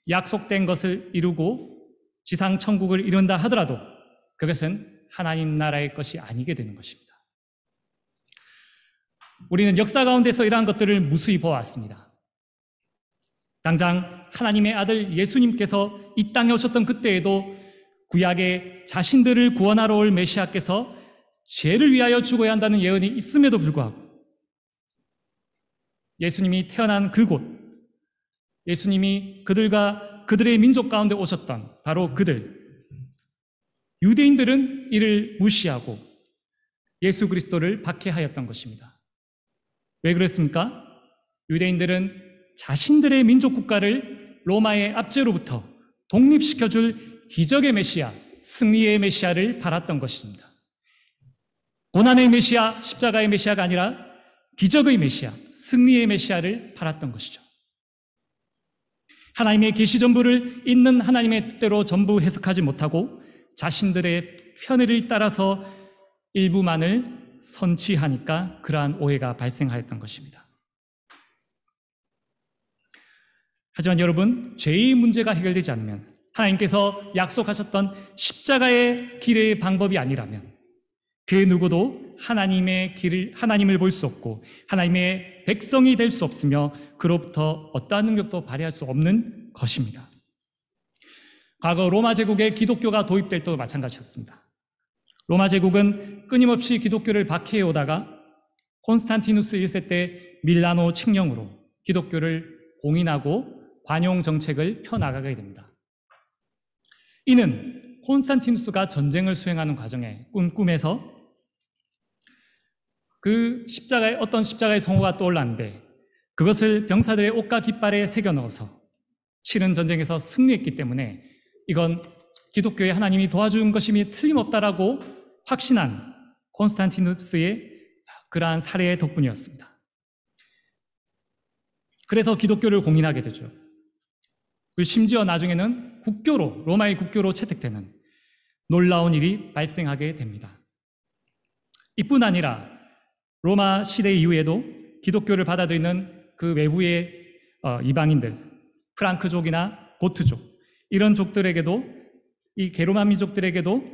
약속된 것을 이루고 지상 천국을 이룬다 하더라도 그것은 하나님 나라의 것이 아니게 되는 것입니다. 우리는 역사 가운데서 이러한 것들을 무수히 보아왔습니다. 당장 하나님의 아들 예수님께서 이 땅에 오셨던 그때에도 구약에 자신들을 구원하러 올 메시아께서 죄를 위하여 죽어야 한다는 예언이 있음에도 불구하고 예수님이 태어난 그곳, 예수님이 그들의 민족 가운데 오셨던 바로 그들, 유대인들은 이를 무시하고 예수 그리스도를 박해하였던 것입니다. 왜 그랬습니까? 유대인들은 자신들의 민족 국가를 로마의 압제로부터 독립시켜줄 기적의 메시아, 승리의 메시아를 바랐던 것입니다. 고난의 메시아, 십자가의 메시아가 아니라 기적의 메시아, 승리의 메시아를 바랐던 것이죠. 하나님의 계시 전부를 있는 하나님의 뜻대로 전부 해석하지 못하고 자신들의 편의를 따라서 일부만을 선취하니까 그러한 오해가 발생하였던 것입니다. 하지만 여러분, 죄의 문제가 해결되지 않으면, 하나님께서 약속하셨던 십자가의 길의 방법이 아니라면 그 누구도 하나님을 볼 수 없고 하나님의 백성이 될 수 없으며 그로부터 어떠한 능력도 발휘할 수 없는 것입니다. 과거 로마 제국에 기독교가 도입될 때도 마찬가지였습니다. 로마 제국은 끊임없이 기독교를 박해해 오다가 콘스탄티누스 1세 때 밀라노 칙령으로 기독교를 공인하고 관용 정책을 펴나가게 됩니다. 이는 콘스탄티누스가 전쟁을 수행하는 과정에 꿈에서 그 십자가에 어떤 십자가의 성호가 떠올랐는데 그것을 병사들의 옷과 깃발에 새겨 넣어서 치른 전쟁에서 승리했기 때문에 이건 기독교의 하나님이 도와준 것임이 틀림없다라고 확신한 콘스탄티누스의 그러한 사례의 덕분이었습니다. 그래서 기독교를 공인하게 되죠. 심지어 나중에는 국교로, 로마의 국교로 채택되는 놀라운 일이 발생하게 됩니다. 이뿐 아니라 로마 시대 이후에도 기독교를 받아들이는 그 외부의 이방인들, 프랑크족이나 고트족, 이런 족들에게도, 이 게로만 민족들에게도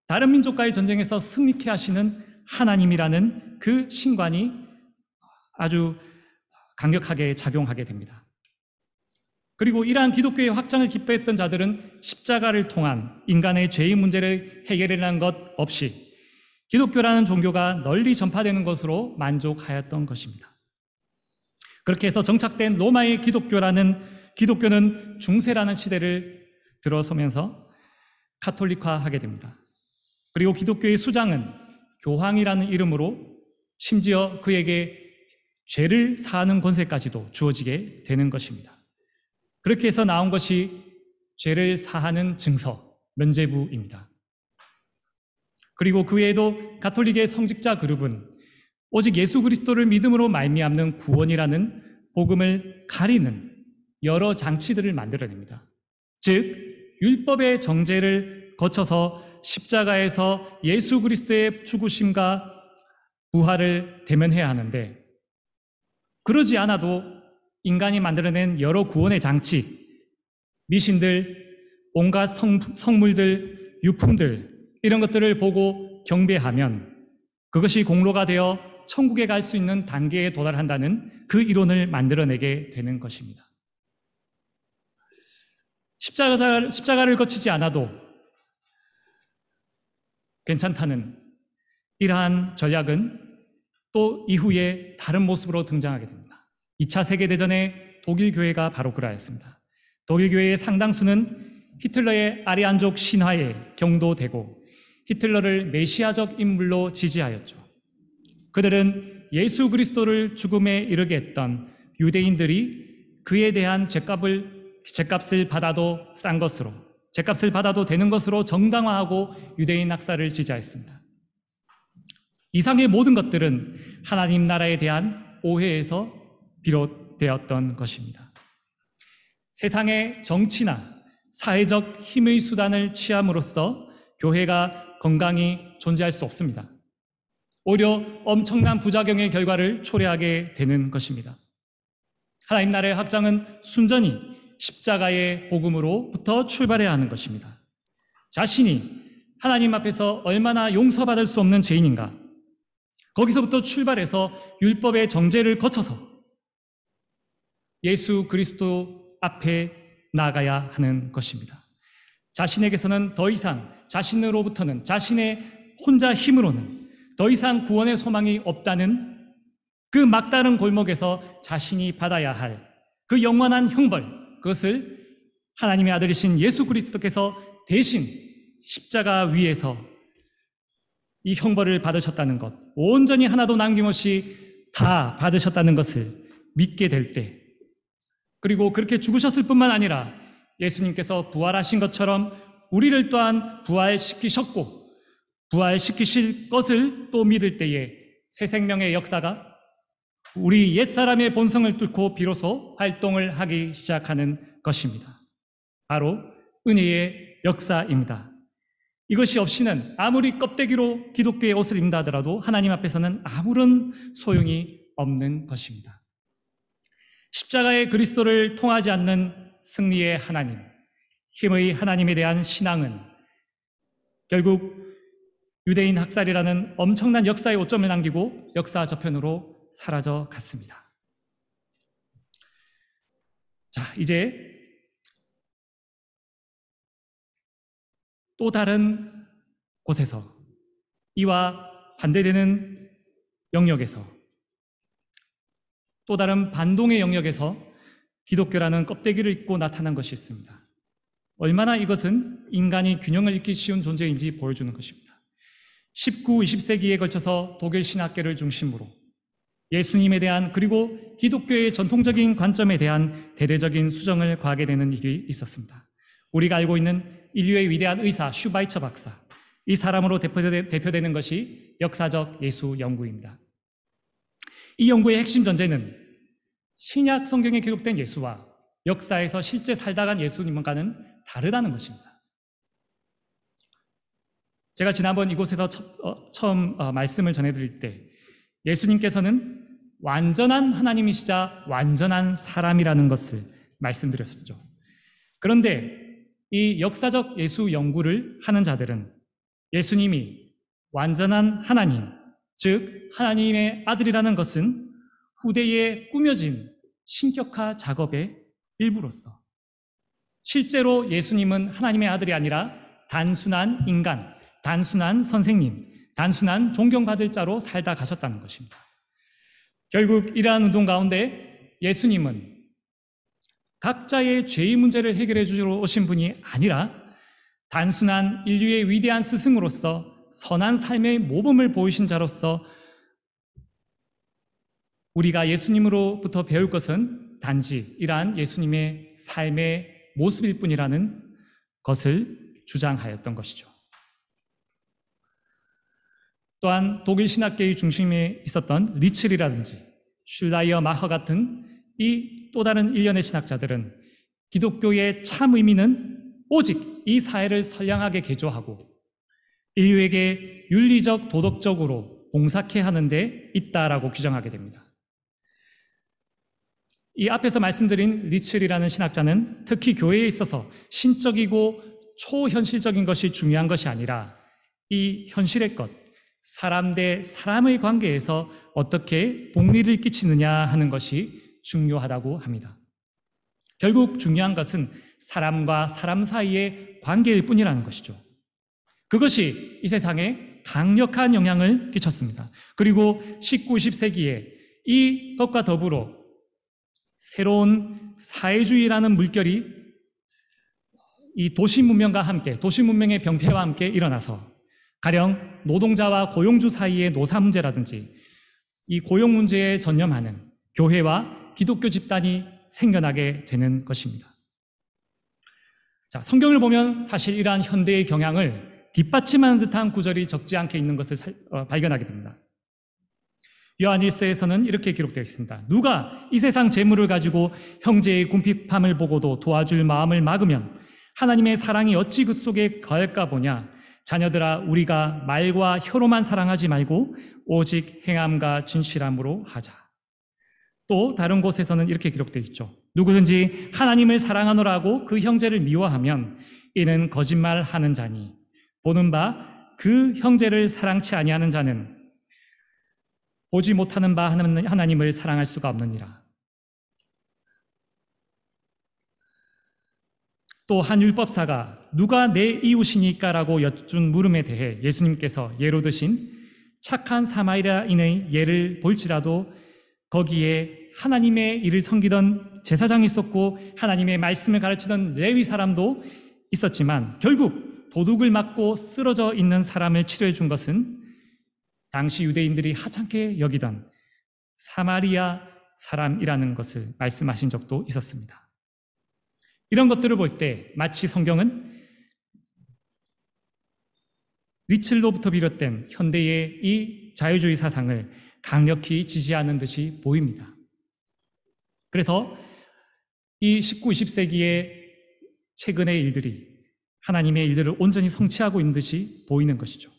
다른 민족과의 전쟁에서 승리케 하시는 하나님이라는 그 신관이 아주 강력하게 작용하게 됩니다. 그리고 이러한 기독교의 확장을 기뻐했던 자들은 십자가를 통한 인간의 죄의 문제를 해결하는 것 없이 기독교라는 종교가 널리 전파되는 것으로 만족하였던 것입니다. 그렇게 해서 정착된 로마의 기독교는 중세라는 시대를 들어서면서 카톨릭화하게 됩니다. 그리고 기독교의 수장은 교황이라는 이름으로 심지어 그에게 죄를 사하는 권세까지도 주어지게 되는 것입니다. 그렇게 해서 나온 것이 죄를 사하는 증서, 면죄부입니다. 그리고 그 외에도 가톨릭의 성직자 그룹은 오직 예수 그리스도를 믿음으로 말미암는 구원이라는 복음을 가리는 여러 장치들을 만들어냅니다. 즉 율법의 정죄를 거쳐서 십자가에서 예수 그리스도의 죽으심과 부활을 대면해야 하는데 그러지 않아도 인간이 만들어낸 여러 구원의 장치, 미신들, 온갖 성물들, 유품들 이런 것들을 보고 경배하면 그것이 공로가 되어 천국에 갈 수 있는 단계에 도달한다는 그 이론을 만들어내게 되는 것입니다. 십자가를 거치지 않아도 괜찮다는 이러한 전략은 또 이후에 다른 모습으로 등장하게 됩니다. 2차 세계대전의 독일 교회가 바로 그러하였습니다. 독일 교회의 상당수는 히틀러의 아리안족 신화에 경도되고 히틀러를 메시아적 인물로 지지하였죠. 그들은 예수 그리스도를 죽음에 이르게 했던 유대인들이 그에 대한 죗값을 받아도 싼 것으로, 죗값을 받아도 되는 것으로 정당화하고 유대인 학살을 지지하였습니다. 이상의 모든 것들은 하나님 나라에 대한 오해에서 비롯되었던 것입니다. 세상의 정치나 사회적 힘의 수단을 취함으로써 교회가 건강히 존재할 수 없습니다. 오히려 엄청난 부작용의 결과를 초래하게 되는 것입니다. 하나님 나라의 확장은 순전히 십자가의 복음으로부터 출발해야 하는 것입니다. 자신이 하나님 앞에서 얼마나 용서받을 수 없는 죄인인가, 거기서부터 출발해서 율법의 정죄를 거쳐서 예수 그리스도 앞에 나가야 하는 것입니다. 자신에게서는 더 이상, 자신으로부터는, 자신의 혼자 힘으로는 더 이상 구원의 소망이 없다는 그 막다른 골목에서 자신이 받아야 할 그 영원한 형벌, 그것을 하나님의 아들이신 예수 그리스도께서 대신 십자가 위에서 이 형벌을 받으셨다는 것, 온전히 하나도 남김없이 다 받으셨다는 것을 믿게 될 때, 그리고 그렇게 죽으셨을 뿐만 아니라 예수님께서 부활하신 것처럼 우리를 또한 부활시키셨고 부활시키실 것을 또 믿을 때에 새 생명의 역사가 우리 옛사람의 본성을 뚫고 비로소 활동을 하기 시작하는 것입니다. 바로 은혜의 역사입니다. 이것이 없이는 아무리 껍데기로 기독교의 옷을 입는다 하더라도 하나님 앞에서는 아무런 소용이 없는 것입니다. 십자가의 그리스도를 통하지 않는 승리의 하나님, 힘의 하나님에 대한 신앙은 결국 유대인 학살이라는 엄청난 역사의 오점을 남기고 역사 저편으로 사라져 갔습니다. 자, 이제 또 다른 곳에서 이와 반대되는 영역에서 또 다른 반동의 영역에서 기독교라는 껍데기를 입고 나타난 것이 있습니다. 얼마나 이것은 인간이 균형을 잃기 쉬운 존재인지 보여주는 것입니다. 19, 20세기에 걸쳐서 독일 신학계를 중심으로 예수님에 대한 그리고 기독교의 전통적인 관점에 대한 대대적인 수정을 과하게 되는 일이 있었습니다. 우리가 알고 있는 인류의 위대한 의사 슈바이처 박사, 이 사람으로 대표되는 것이 역사적 예수 연구입니다. 이 연구의 핵심 전제는 신약 성경에 기록된 예수와 역사에서 실제 살다 간 예수님과는 다르다는 것입니다. 제가 지난번 이곳에서 처음 말씀을 전해드릴 때 예수님께서는 완전한 하나님이시자 완전한 사람이라는 것을 말씀드렸었죠. 그런데 이 역사적 예수 연구를 하는 자들은 예수님이 완전한 하나님, 즉 하나님의 아들이라는 것은 후대에 꾸며진 신격화 작업의 일부로서 실제로 예수님은 하나님의 아들이 아니라 단순한 인간, 단순한 선생님, 단순한 존경받을 자로 살다 가셨다는 것입니다. 결국 이러한 운동 가운데 예수님은 각자의 죄의 문제를 해결해 주시러 오신 분이 아니라 단순한 인류의 위대한 스승으로서 선한 삶의 모범을 보이신 자로서 우리가 예수님으로부터 배울 것은 단지 이러한 예수님의 삶의 모습일 뿐이라는 것을 주장하였던 것이죠. 또한 독일 신학계의 중심에 있었던 리첼이라든지 슐라이어 마허 같은 이 또 다른 일련의 신학자들은 기독교의 참 의미는 오직 이 사회를 선량하게 개조하고 인류에게 윤리적, 도덕적으로 봉사케 하는 데 있다라고 규정하게 됩니다. 이 앞에서 말씀드린 리첼이라는 신학자는 특히 교회에 있어서 신적이고 초현실적인 것이 중요한 것이 아니라 이 현실의 것, 사람 대 사람의 관계에서 어떻게 복리를 끼치느냐 하는 것이 중요하다고 합니다. 결국 중요한 것은 사람과 사람 사이의 관계일 뿐이라는 것이죠. 그것이 이 세상에 강력한 영향을 끼쳤습니다. 그리고 19, 20세기에 이것과 더불어 새로운 사회주의라는 물결이 이 도시 문명과 함께, 도시 문명의 병폐와 함께 일어나서 가령 노동자와 고용주 사이의 노사 문제라든지 이 고용 문제에 전념하는 교회와 기독교 집단이 생겨나게 되는 것입니다. 자, 성경을 보면 사실 이러한 현대의 경향을 뒷받침하는 듯한 구절이 적지 않게 있는 것을 발견하게 됩니다. 요한 1서에서는 이렇게 기록되어 있습니다. 누가 이 세상 재물을 가지고 형제의 궁핍함을 보고도 도와줄 마음을 막으면 하나님의 사랑이 어찌 그 속에 거할까 보냐. 자녀들아, 우리가 말과 혀로만 사랑하지 말고 오직 행함과 진실함으로 하자. 또 다른 곳에서는 이렇게 기록되어 있죠. 누구든지 하나님을 사랑하노라고 그 형제를 미워하면 이는 거짓말하는 자니 보는 바 그 형제를 사랑치 아니하는 자는 보지 못하는 바 하나님을 사랑할 수가 없느니라. 또 한 율법사가 누가 내 이웃이니까라고 여쭌 물음에 대해 예수님께서 예로 드신 착한 사마리아인의 예를 볼지라도 거기에 하나님의 일을 섬기던 제사장이 있었고 하나님의 말씀을 가르치던 레위 사람도 있었지만 결국 도둑을 맞고 쓰러져 있는 사람을 치료해 준 것은 당시 유대인들이 하찮게 여기던 사마리아 사람이라는 것을 말씀하신 적도 있었습니다. 이런 것들을 볼 때 마치 성경은 리첼로부터 비롯된 현대의 이 자유주의 사상을 강력히 지지하는 듯이 보입니다. 그래서 이 19, 20세기의 최근의 일들이 하나님의 일들을 온전히 성취하고 있는 듯이 보이는 것이죠.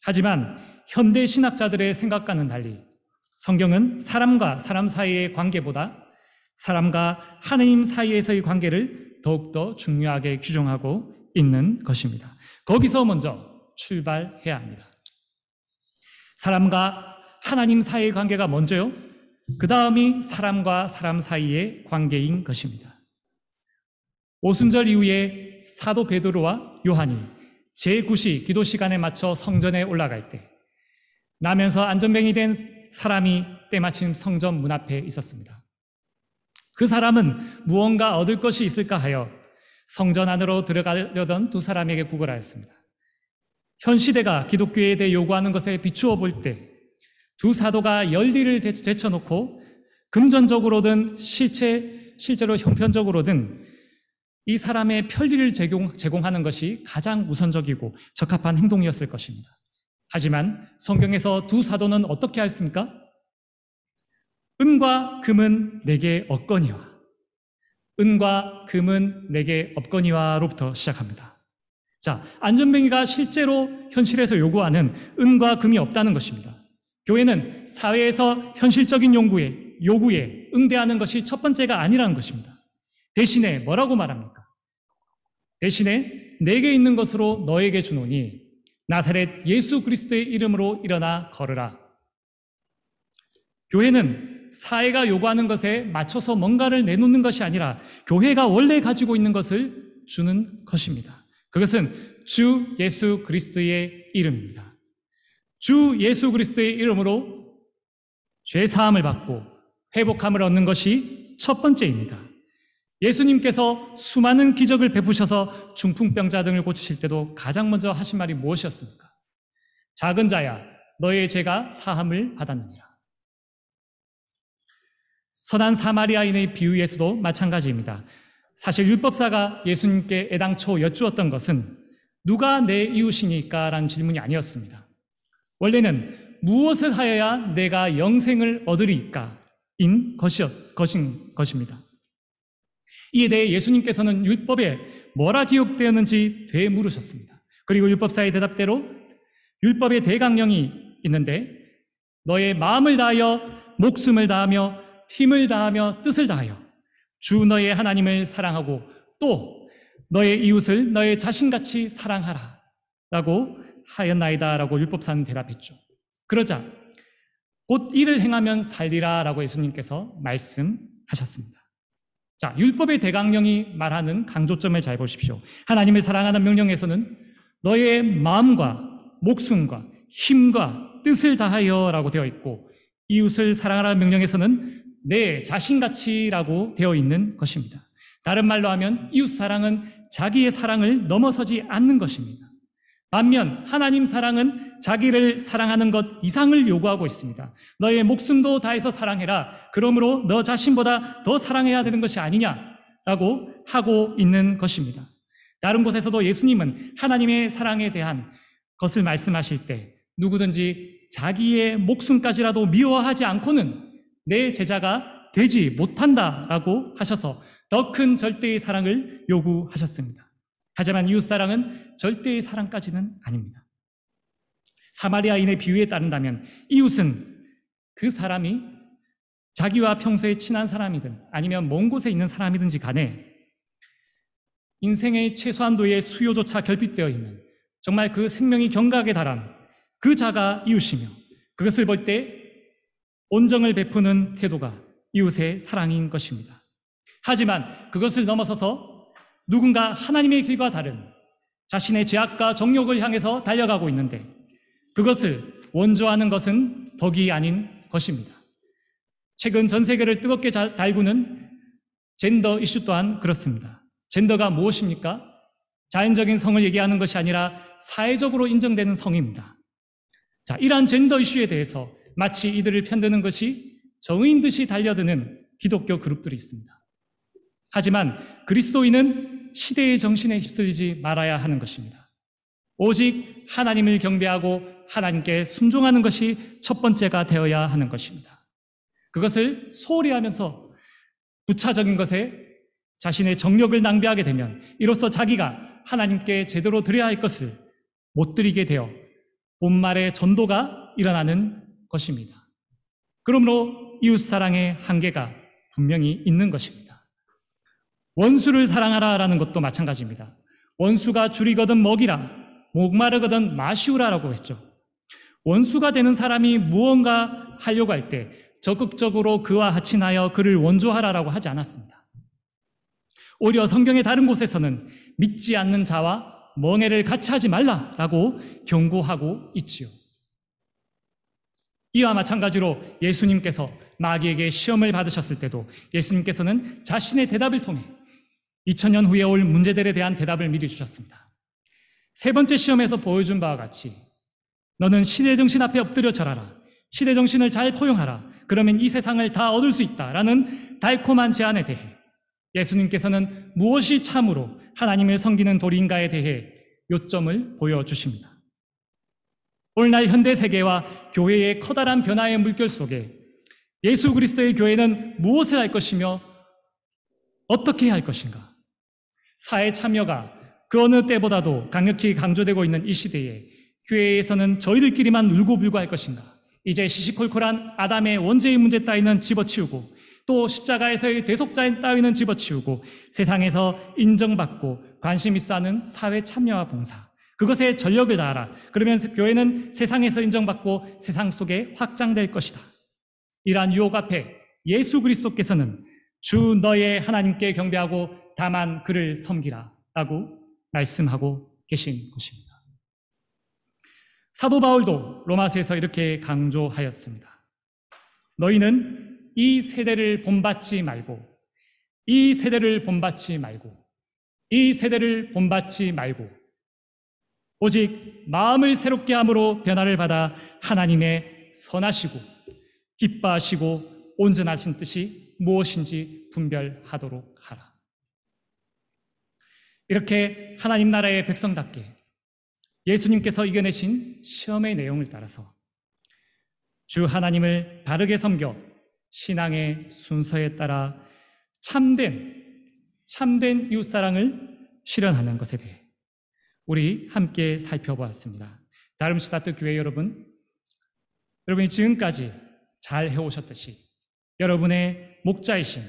하지만 현대 신학자들의 생각과는 달리 성경은 사람과 사람 사이의 관계보다 사람과 하나님 사이에서의 관계를 더욱더 중요하게 규정하고 있는 것입니다. 거기서 먼저 출발해야 합니다. 사람과 하나님 사이의 관계가 먼저요. 그 다음이 사람과 사람 사이의 관계인 것입니다. 오순절 이후에 사도 베드로와 요한이 제9시 기도 시간에 맞춰 성전에 올라갈 때 나면서 안전뱅이 된 사람이 때마침 성전 문 앞에 있었습니다. 그 사람은 무언가 얻을 것이 있을까 하여 성전 안으로 들어가려던 두 사람에게 구걸하였습니다. 현 시대가 기독교에 대해 요구하는 것에 비추어 볼 때 두 사도가 열리를 제쳐놓고 금전적으로든 실제로 형편적으로든 이 사람의 편리를 제공하는 것이 가장 우선적이고 적합한 행동이었을 것입니다. 하지만 성경에서 두 사도는 어떻게 하였습니까? 은과 금은 내게 없거니와 은과 금은 내게 없거니와로부터 시작합니다. 자, 안전뱅이가 실제로 현실에서 요구하는 은과 금이 없다는 것입니다. 교회는 사회에서 현실적인 요구에 응대하는 것이 첫 번째가 아니라는 것입니다. 대신에 뭐라고 말합니까? 대신에 내게 있는 것으로 너에게 주노니 나사렛 예수 그리스도의 이름으로 일어나 걸으라. 교회는 사회가 요구하는 것에 맞춰서 뭔가를 내놓는 것이 아니라 교회가 원래 가지고 있는 것을 주는 것입니다. 그것은 주 예수 그리스도의 이름입니다. 주 예수 그리스도의 이름으로 죄사함을 받고 회복함을 얻는 것이 첫 번째입니다. 예수님께서 수많은 기적을 베푸셔서 중풍병자 등을 고치실 때도 가장 먼저 하신 말이 무엇이었습니까? 작은 자야, 너의 죄가 사함을 받았느니라. 선한 사마리아인의 비유에서도 마찬가지입니다. 사실 율법사가 예수님께 애당초 여쭈었던 것은 누가 내 이웃이니까? 라는 질문이 아니었습니다. 원래는 무엇을 하여야 내가 영생을 얻으리까? 인 것인 것입니다. 이에 대해 예수님께서는 율법에 뭐라 기록되었는지 되물으셨습니다. 그리고 율법사의 대답대로 율법의 대강령이 있는데 너의 마음을 다하여 목숨을 다하며 힘을 다하며 뜻을 다하여 주 너의 하나님을 사랑하고 또 너의 이웃을 너의 자신같이 사랑하라 라고 하였나이다 라고 율법사는 대답했죠. 그러자 곧 이를 행하면 살리라 라고 예수님께서 말씀하셨습니다. 자, 율법의 대강령이 말하는 강조점을 잘 보십시오. 하나님을 사랑하는 명령에서는 너의 마음과 목숨과 힘과 뜻을 다하여 라고 되어 있고, 이웃을 사랑하라는 명령에서는 내 자신같이 라고 되어 있는 것입니다. 다른 말로 하면 이웃 사랑은 자기의 사랑을 넘어서지 않는 것입니다. 반면 하나님 사랑은 자기를 사랑하는 것 이상을 요구하고 있습니다. 너의 목숨도 다해서 사랑해라. 그러므로 너 자신보다 더 사랑해야 되는 것이 아니냐라고 하고 있는 것입니다. 다른 곳에서도 예수님은 하나님의 사랑에 대한 것을 말씀하실 때 누구든지 자기의 목숨까지라도 미워하지 않고는 내 제자가 되지 못한다라고 하셔서 더 큰 절대의 사랑을 요구하셨습니다. 하지만 이웃사랑은 절대의 사랑까지는 아닙니다. 사마리아인의 비유에 따른다면 이웃은 그 사람이 자기와 평소에 친한 사람이든 아니면 먼 곳에 있는 사람이든지 간에 인생의 최소한도의 수요조차 결핍되어 있는 정말 그 생명이 경각에 달한 그 자가 이웃이며, 그것을 볼 때 온정을 베푸는 태도가 이웃의 사랑인 것입니다. 하지만 그것을 넘어서서 누군가 하나님의 길과 다른 자신의 죄악과 정욕을 향해서 달려가고 있는데 그것을 원조하는 것은 덕이 아닌 것입니다. 최근 전 세계를 뜨겁게 달구는 젠더 이슈 또한 그렇습니다. 젠더가 무엇입니까? 자연적인 성을 얘기하는 것이 아니라 사회적으로 인정되는 성입니다. 자, 이러한 젠더 이슈에 대해서 마치 이들을 편드는 것이 정의인 듯이 달려드는 기독교 그룹들이 있습니다. 하지만 그리스도인은 시대의 정신에 휩쓸리지 말아야 하는 것입니다. 오직 하나님을 경배하고 하나님께 순종하는 것이 첫 번째가 되어야 하는 것입니다. 그것을 소홀히 하면서 부차적인 것에 자신의 정력을 낭비하게 되면 이로써 자기가 하나님께 제대로 드려야 할 것을 못 드리게 되어 본말의 전도가 일어나는 것입니다. 그러므로 이웃사랑의 한계가 분명히 있는 것입니다. 원수를 사랑하라라는 것도 마찬가지입니다. 원수가 줄이거든 먹이라, 목마르거든 마시우라라고 했죠. 원수가 되는 사람이 무언가 하려고 할 때 적극적으로 그와 하친하여 그를 원조하라라고 하지 않았습니다. 오히려 성경의 다른 곳에서는 믿지 않는 자와 멍해를 같이 하지 말라라고 경고하고 있지요. 이와 마찬가지로 예수님께서 마귀에게 시험을 받으셨을 때도 예수님께서는 자신의 대답을 통해 2000년 후에 올 문제들에 대한 대답을 미리 주셨습니다. 세 번째 시험에서 보여준 바와 같이 너는 시대정신 앞에 엎드려 절하라. 시대정신을 잘 포용하라. 그러면 이 세상을 다 얻을 수 있다라는 달콤한 제안에 대해 예수님께서는 무엇이 참으로 하나님을 섬기는 도리인가에 대해 요점을 보여주십니다. 오늘날 현대세계와 교회의 커다란 변화의 물결 속에 예수 그리스도의 교회는 무엇을 할 것이며 어떻게 해야 할 것인가? 사회 참여가 그 어느 때보다도 강력히 강조되고 있는 이 시대에 교회에서는 저희들끼리만 울고불고 할 것인가? 이제 시시콜콜한 아담의 원죄의 문제 따위는 집어치우고 또 십자가에서의 대속자 따위는 집어치우고 세상에서 인정받고 관심 있어 하는 사회 참여와 봉사, 그것에 전력을 다하라. 그러면 교회는 세상에서 인정받고 세상 속에 확장될 것이다. 이러한 유혹 앞에 예수 그리스도께서는 주 너의 하나님께 경배하고 다만 그를 섬기라 라고 말씀하고 계신 것입니다. 사도 바울도 로마서에서 이렇게 강조하였습니다. 너희는 이 세대를 본받지 말고 이 세대를 본받지 말고 이 세대를 본받지 말고 오직 마음을 새롭게 함으로 변화를 받아 하나님의 선하시고 기뻐하시고 온전하신 뜻이 무엇인지 분별하도록 하라. 이렇게 하나님 나라의 백성답게 예수님께서 이겨내신 시험의 내용을 따라서 주 하나님을 바르게 섬겨 신앙의 순서에 따라 참된 이웃사랑을 실현하는 것에 대해 우리 함께 살펴보았습니다. 다름슈타트 교회 여러분, 여러분이 지금까지 잘 해오셨듯이 여러분의 목자이신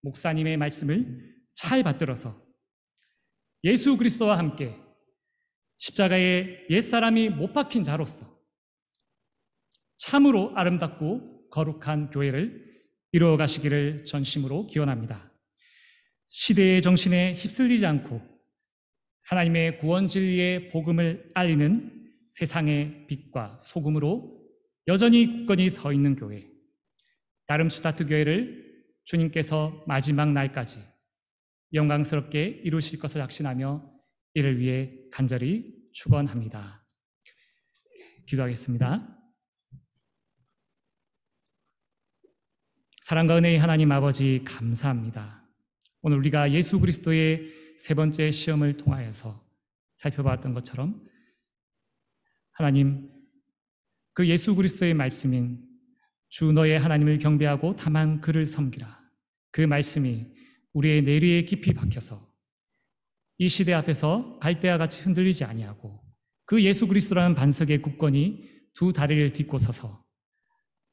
목사님의 말씀을 잘 받들어서 예수 그리스도와 함께 십자가에 옛사람이 못 박힌 자로서 참으로 아름답고 거룩한 교회를 이루어 가시기를 전심으로 기원합니다. 시대의 정신에 휩쓸리지 않고 하나님의 구원 진리의 복음을 알리는 세상의 빛과 소금으로 여전히 굳건히 서 있는 교회, 다름슈타트 교회를 주님께서 마지막 날까지 영광스럽게 이루실 것을 확신하며 이를 위해 간절히 축원합니다. 기도하겠습니다. 사랑과 은혜의 하나님 아버지, 감사합니다. 오늘 우리가 예수 그리스도의 세 번째 시험을 통하여서 살펴봤던 것처럼 하나님, 그 예수 그리스도의 말씀인 주 너의 하나님을 경배하고 다만 그를 섬기라, 그 말씀이 우리의 내리에 깊이 박혀서 이 시대 앞에서 갈대와 같이 흔들리지 아니하고 그 예수 그리스도라는 반석에 굳건히 두 다리를 딛고 서서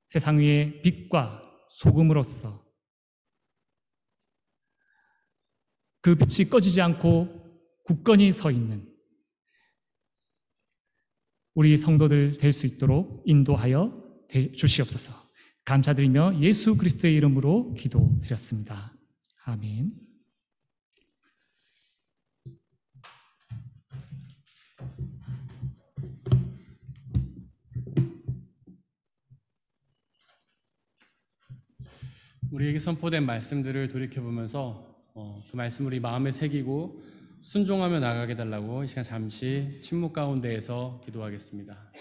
세상 위에 빛과 소금으로서 그 빛이 꺼지지 않고 굳건히 서 있는 우리 성도들 될 수 있도록 인도하여 주시옵소서. 감사드리며 예수 그리스도의 이름으로 기도드렸습니다. 아멘. 우리에게 선포된 말씀들을 돌이켜보면서 그 말씀을 우리 마음에 새기고 순종하며 나가게 달라고 이 시간 잠시 침묵 가운데에서 기도하겠습니다.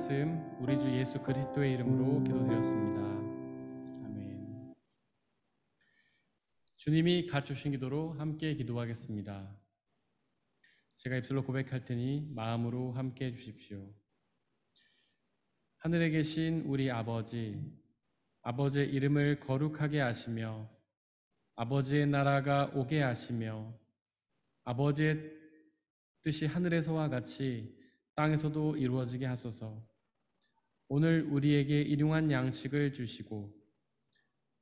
말씀 우리 주 예수 그리스도의 이름으로 기도드렸습니다. 아멘. 주님이 가르쳐주신 기도로 함께 기도하겠습니다. 제가 입술로 고백할 테니 마음으로 함께 해주십시오. 하늘에 계신 우리 아버지, 아버지의 이름을 거룩하게 하시며 아버지의 나라가 오게 하시며 아버지의 뜻이 하늘에서와 같이 땅에서도 이루어지게 하소서. 오늘 우리에게 일용할 양식을 주시고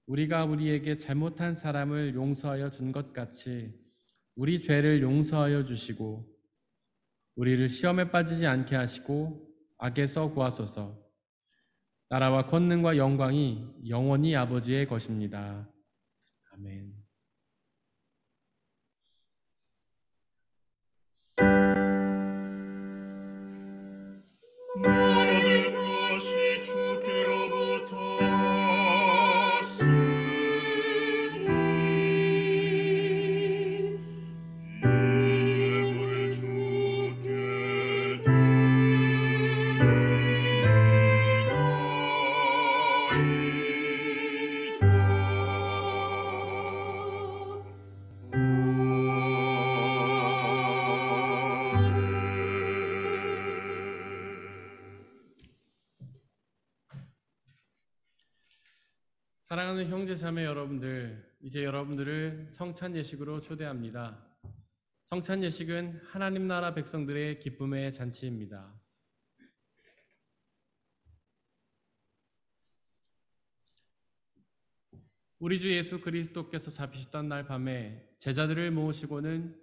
우리가 우리에게 잘못한 사람을 용서하여 준 것 같이 우리 죄를 용서하여 주시고 우리를 시험에 빠지지 않게 하시고 악에서 구하소서. 나라와 권능과 영광이 영원히 아버지의 것입니다. 아멘. 사랑하는 형제 자매 여러분들, 이제 여러분들을 성찬 예식으로 초대합니다. 성찬 예식은 하나님 나라 백성들의 기쁨의 잔치입니다. 우리 주 예수 그리스도께서 잡히셨던 날 밤에 제자들을 모으시고는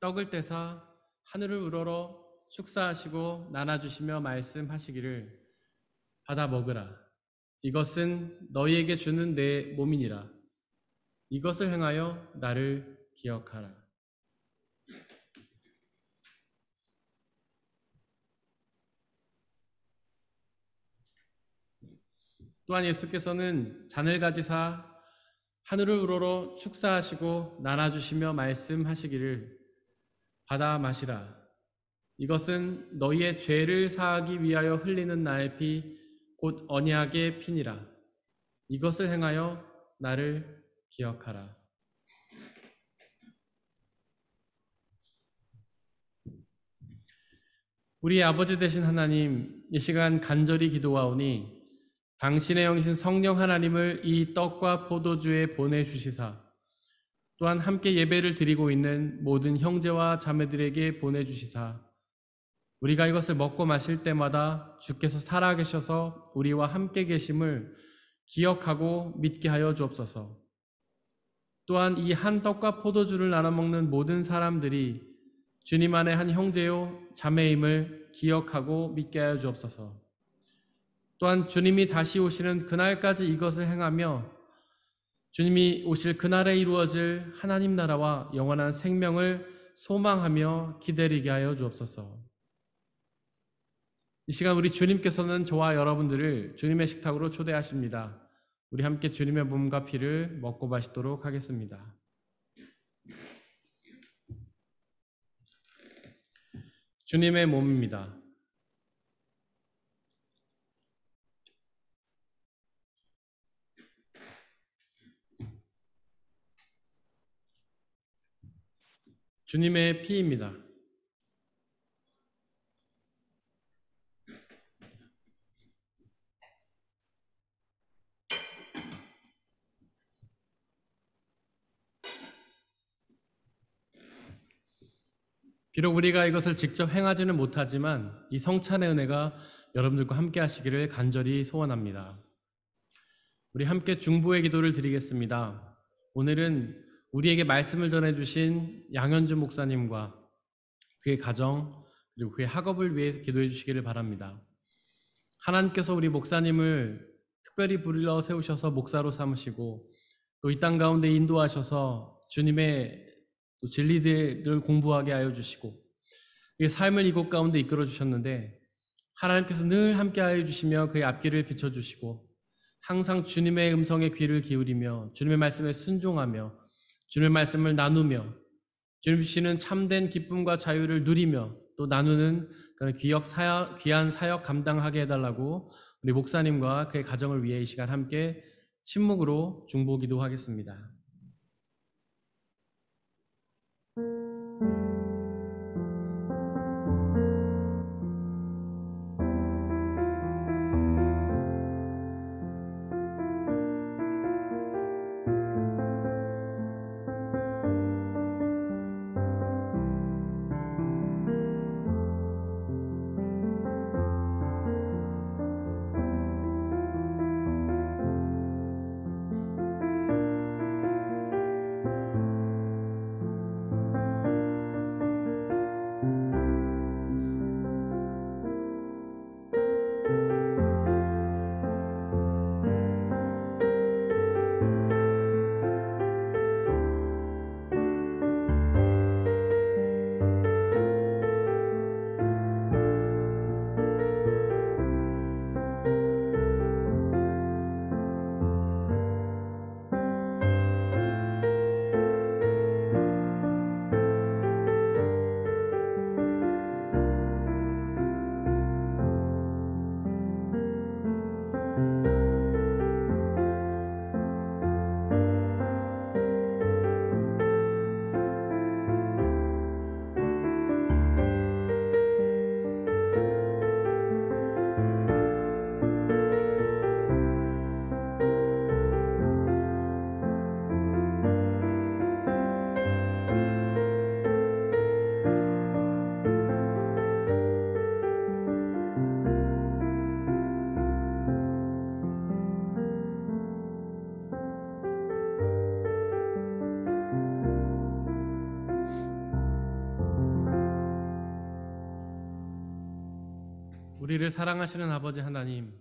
떡을 떼사 하늘을 우러러 축사하시고 나눠주시며 말씀하시기를 받아 먹으라. 이것은 너희에게 주는 내 몸이니라. 이것을 행하여 나를 기억하라. 또한 예수께서는 잔을 가지사 하늘을 우러러 축사하시고 나눠주시며 말씀하시기를 받아 마시라. 이것은 너희의 죄를 사하기 위하여 흘리는 나의 피 곧 언약의 피니라. 이것을 행하여 나를 기억하라. 우리 아버지 되신 하나님, 이 시간 간절히 기도하오니 당신의 영이신 성령 하나님을 이 떡과 포도주에 보내주시사 또한 함께 예배를 드리고 있는 모든 형제와 자매들에게 보내주시사 우리가 이것을 먹고 마실 때마다 주께서 살아계셔서 우리와 함께 계심을 기억하고 믿게 하여 주옵소서. 또한 이 한 떡과 포도주를 나눠 먹는 모든 사람들이 주님 안에 한 형제요 자매임을 기억하고 믿게 하여 주옵소서. 또한 주님이 다시 오시는 그날까지 이것을 행하며 주님이 오실 그날에 이루어질 하나님 나라와 영원한 생명을 소망하며 기다리게 하여 주옵소서. 이 시간 우리 주님께서는 저와 여러분들을 주님의 식탁으로 초대하십니다. 우리 함께 주님의 몸과 피를 먹고 마시도록 하겠습니다. 주님의 몸입니다. 주님의 피입니다. 비록 우리가 이것을 직접 행하지는 못하지만 이 성찬의 은혜가 여러분들과 함께 하시기를 간절히 소원합니다. 우리 함께 중보의 기도를 드리겠습니다. 오늘은 우리에게 말씀을 전해주신 양현주 목사님과 그의 가정 그리고 그의 학업을 위해 기도해 주시기를 바랍니다. 하나님께서 우리 목사님을 특별히 불러 세우셔서 목사로 삼으시고 또 이 땅 가운데 인도하셔서 주님의 또 진리들을 공부하게 하여 주시고 삶을 이곳 가운데 이끌어 주셨는데 하나님께서 늘 함께 하여 주시며 그의 앞길을 비춰주시고 항상 주님의 음성에 귀를 기울이며 주님의 말씀에 순종하며 주님의 말씀을 나누며 주님 주시는 참된 기쁨과 자유를 누리며 또 나누는 그런 귀한 사역 감당하게 해달라고 우리 목사님과 그의 가정을 위해 이 시간 함께 침묵으로 중보 기도하겠습니다. 우리를 사랑하시는 아버지 하나님,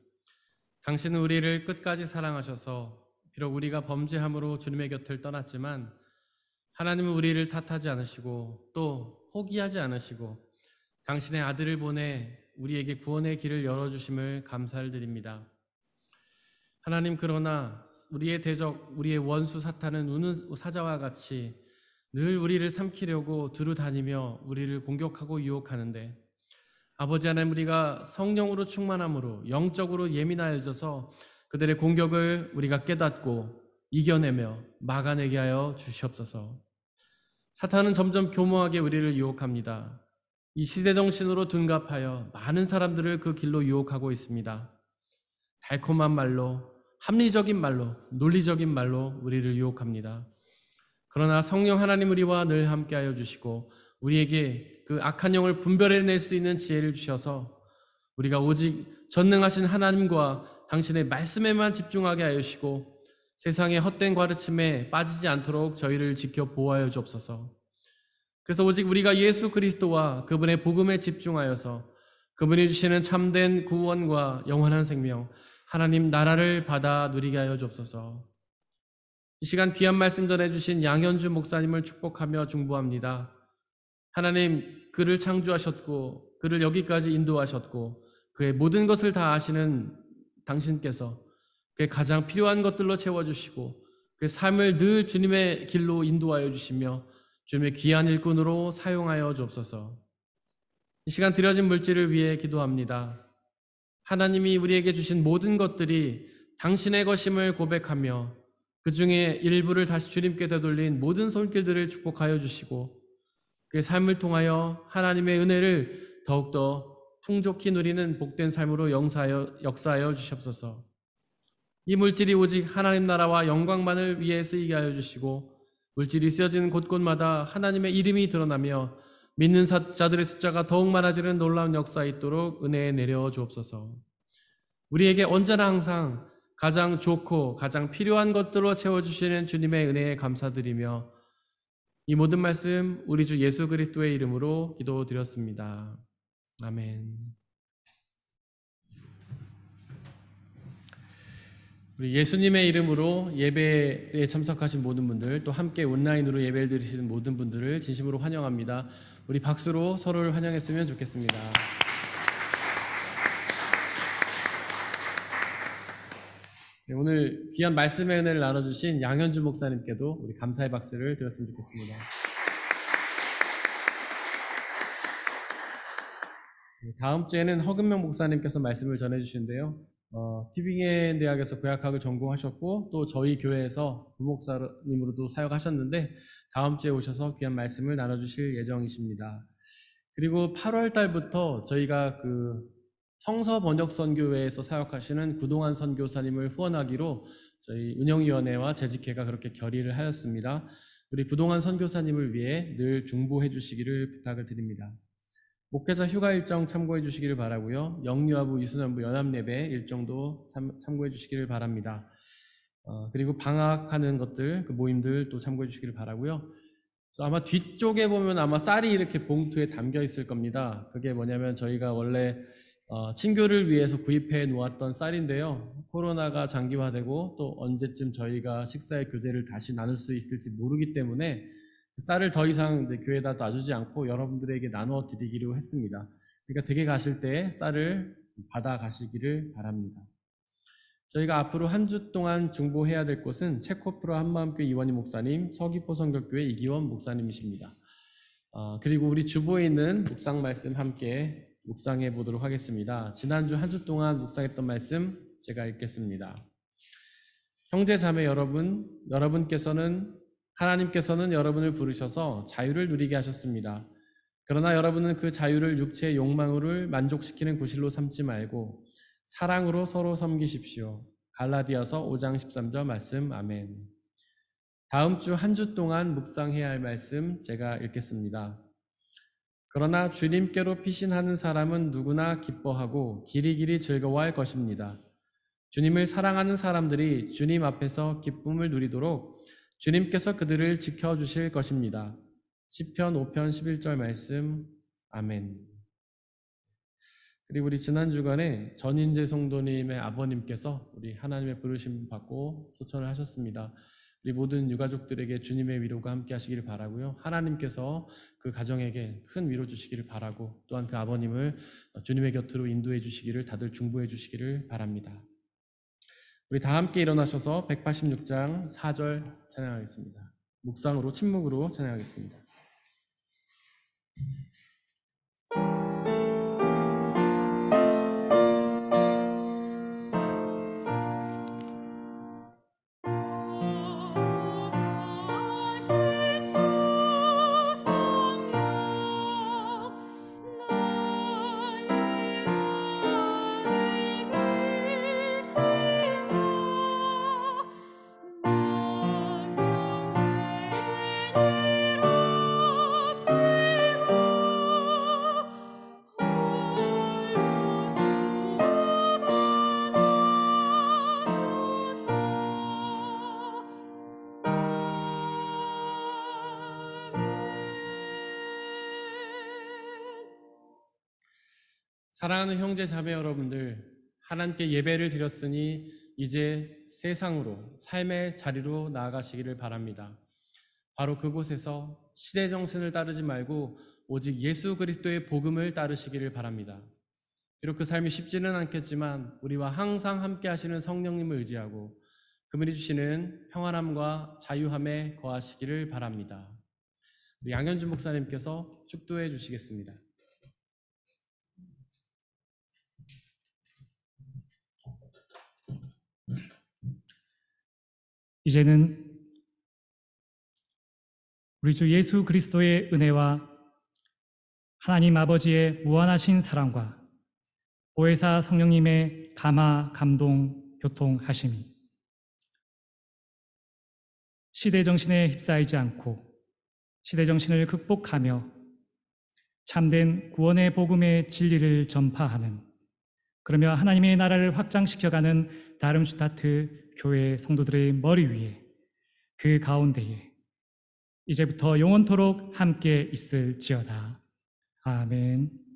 당신은 우리를 끝까지 사랑하셔서 비록 우리가 범죄함으로 주님의 곁을 떠났지만 하나님은 우리를 탓하지 않으시고 또 포기하지 않으시고 당신의 아들을 보내 우리에게 구원의 길을 열어주심을 감사를 드립니다. 하나님, 그러나 우리의 대적, 우리의 원수 사탄은 우는 사자와 같이 늘 우리를 삼키려고 두루 다니며 우리를 공격하고 유혹하는데 아버지 하나님, 우리가 성령으로 충만함으로 영적으로 예민하여져서 그들의 공격을 우리가 깨닫고 이겨내며 막아내게 하여 주시옵소서. 사탄은 점점 교모하게 우리를 유혹합니다. 이 시대정신으로 둔갑하여 많은 사람들을 그 길로 유혹하고 있습니다. 달콤한 말로, 합리적인 말로, 논리적인 말로 우리를 유혹합니다. 그러나 성령 하나님 우리와 늘 함께하여 주시고 우리에게 그 악한 영을 분별해낼 수 있는 지혜를 주셔서 우리가 오직 전능하신 하나님과 당신의 말씀에만 집중하게 하여 주시고 세상의 헛된 가르침에 빠지지 않도록 저희를 지켜 보호하여 주옵소서. 그래서 오직 우리가 예수 그리스도와 그분의 복음에 집중하여서 그분이 주시는 참된 구원과 영원한 생명, 하나님 나라를 받아 누리게 하여 주옵소서. 이 시간 귀한 말씀 전해주신 양현주 목사님을 축복하며 중보합니다. 하나님, 그를 창조하셨고 그를 여기까지 인도하셨고 그의 모든 것을 다 아시는 당신께서 그의 가장 필요한 것들로 채워주시고 그의 삶을 늘 주님의 길로 인도하여 주시며 주님의 귀한 일꾼으로 사용하여 주옵소서. 이 시간 드려진 물질을 위해 기도합니다. 하나님이 우리에게 주신 모든 것들이 당신의 것임을 고백하며 그 중에 일부를 다시 주님께 되돌린 모든 손길들을 축복하여 주시고 그의 삶을 통하여 하나님의 은혜를 더욱더 풍족히 누리는 복된 삶으로 역사하여 주시옵소서. 이 물질이 오직 하나님 나라와 영광만을 위해 쓰이게 하여 주시고 물질이 쓰여지는 곳곳마다 하나님의 이름이 드러나며 믿는 자들의 숫자가 더욱 많아지는 놀라운 역사 있도록 은혜에 내려 주옵소서. 우리에게 언제나 항상 가장 좋고 가장 필요한 것들로 채워주시는 주님의 은혜에 감사드리며 이 모든 말씀 우리 주 예수 그리스도의 이름으로 기도드렸습니다. 아멘. 우리 예수님의 이름으로 예배에 참석하신 모든 분들, 또 함께 온라인으로 예배를 드리시는 모든 분들을 진심으로 환영합니다. 우리 박수로 서로를 환영했으면 좋겠습니다. 네, 오늘 귀한 말씀의 은혜를 나눠주신 양현주 목사님께도 우리 감사의 박수를 드렸으면 좋겠습니다. 다음 주에는 허근명 목사님께서 말씀을 전해주시는데요. 튜빙엔 대학에서 구약학을 전공하셨고 또 저희 교회에서 부목사님으로도 사역하셨는데 다음 주에 오셔서 귀한 말씀을 나눠주실 예정이십니다. 그리고 8월 달부터 저희가 그 성서번역선교회에서 사역하시는 구동환 선교사님을 후원하기로 저희 운영위원회와 재직회가 그렇게 결의를 하였습니다. 우리 구동환 선교사님을 위해 늘 중보해 주시기를 부탁을 드립니다. 목회자 휴가 일정 참고해 주시기를 바라고요. 영유아부, 이수년부 연합예배 일정도 참고해 주시기를 바랍니다. 그리고 방학하는 것들, 그 모임들 또 참고해 주시기를 바라고요. 아마 뒤쪽에 보면 아마 쌀이 이렇게 봉투에 담겨 있을 겁니다. 그게 뭐냐면 저희가 원래 친교를 위해서 구입해 놓았던 쌀인데요. 코로나가 장기화되고 또 언제쯤 저희가 식사의 교제를 다시 나눌 수 있을지 모르기 때문에 쌀을 더 이상 이제 교회에다 놔주지 않고 여러분들에게 나누어 드리기로 했습니다. 그러니까 댁에 가실 때 쌀을 받아 가시기를 바랍니다. 저희가 앞으로 한 주 동안 중보해야 될 곳은 체코프로 한마음교회 이원희 목사님, 서귀포 성결교회 이기원 목사님이십니다. 그리고 우리 주보에 있는 묵상 말씀 함께 묵상해 보도록 하겠습니다. 지난주 한 주 동안 묵상했던 말씀 제가 읽겠습니다. 형제 자매 여러분, 하나님께서는 여러분을 부르셔서 자유를 누리게 하셨습니다. 그러나 여러분은 그 자유를 육체의 욕망을 만족시키는 구실로 삼지 말고 사랑으로 서로 섬기십시오. 갈라디아서 5장 13절 말씀. 아멘. 다음 주 한 주 동안 묵상해야 할 말씀 제가 읽겠습니다. 그러나 주님께로 피신하는 사람은 누구나 기뻐하고 길이길이 즐거워할 것입니다. 주님을 사랑하는 사람들이 주님 앞에서 기쁨을 누리도록 주님께서 그들을 지켜주실 것입니다. 시편 5편 11절 말씀. 아멘. 그리고 우리 지난 주간에 전인재 성도님의 아버님께서 우리 하나님의 부르심 받고 소천을 하셨습니다. 우리 모든 유가족들에게 주님의 위로가 함께 하시기를 바라고요. 하나님께서 그 가정에게 큰 위로 주시기를 바라고 또한 그 아버님을 주님의 곁으로 인도해 주시기를 다들 중보해 주시기를 바랍니다. 우리 다 함께 일어나셔서 186장 4절 찬양하겠습니다. 묵상으로 침묵으로 찬양하겠습니다. 사랑하는 형제 자매 여러분들, 하나님께 예배를 드렸으니 이제 세상으로 삶의 자리로 나아가시기를 바랍니다. 바로 그곳에서 시대 정신을 따르지 말고 오직 예수 그리스도의 복음을 따르시기를 바랍니다. 비록 그 삶이 쉽지는 않겠지만 우리와 항상 함께 하시는 성령님을 의지하고 그분이 주시는 평안함과 자유함에 거하시기를 바랍니다. 우리 양현주 목사님께서 축도해 주시겠습니다. 이제는 우리 주 예수 그리스도의 은혜와 하나님 아버지의 무한하신 사랑과 보혜사 성령님의 감화, 감동, 교통하심이 시대 정신에 휩싸이지 않고 시대 정신을 극복하며 참된 구원의 복음의 진리를 전파하는, 그러며 하나님의 나라를 확장시켜가는 다름슈타트 교회 성도들의 머리 위에, 그 가운데에 이제부터 영원토록 함께 있을지어다. 아멘.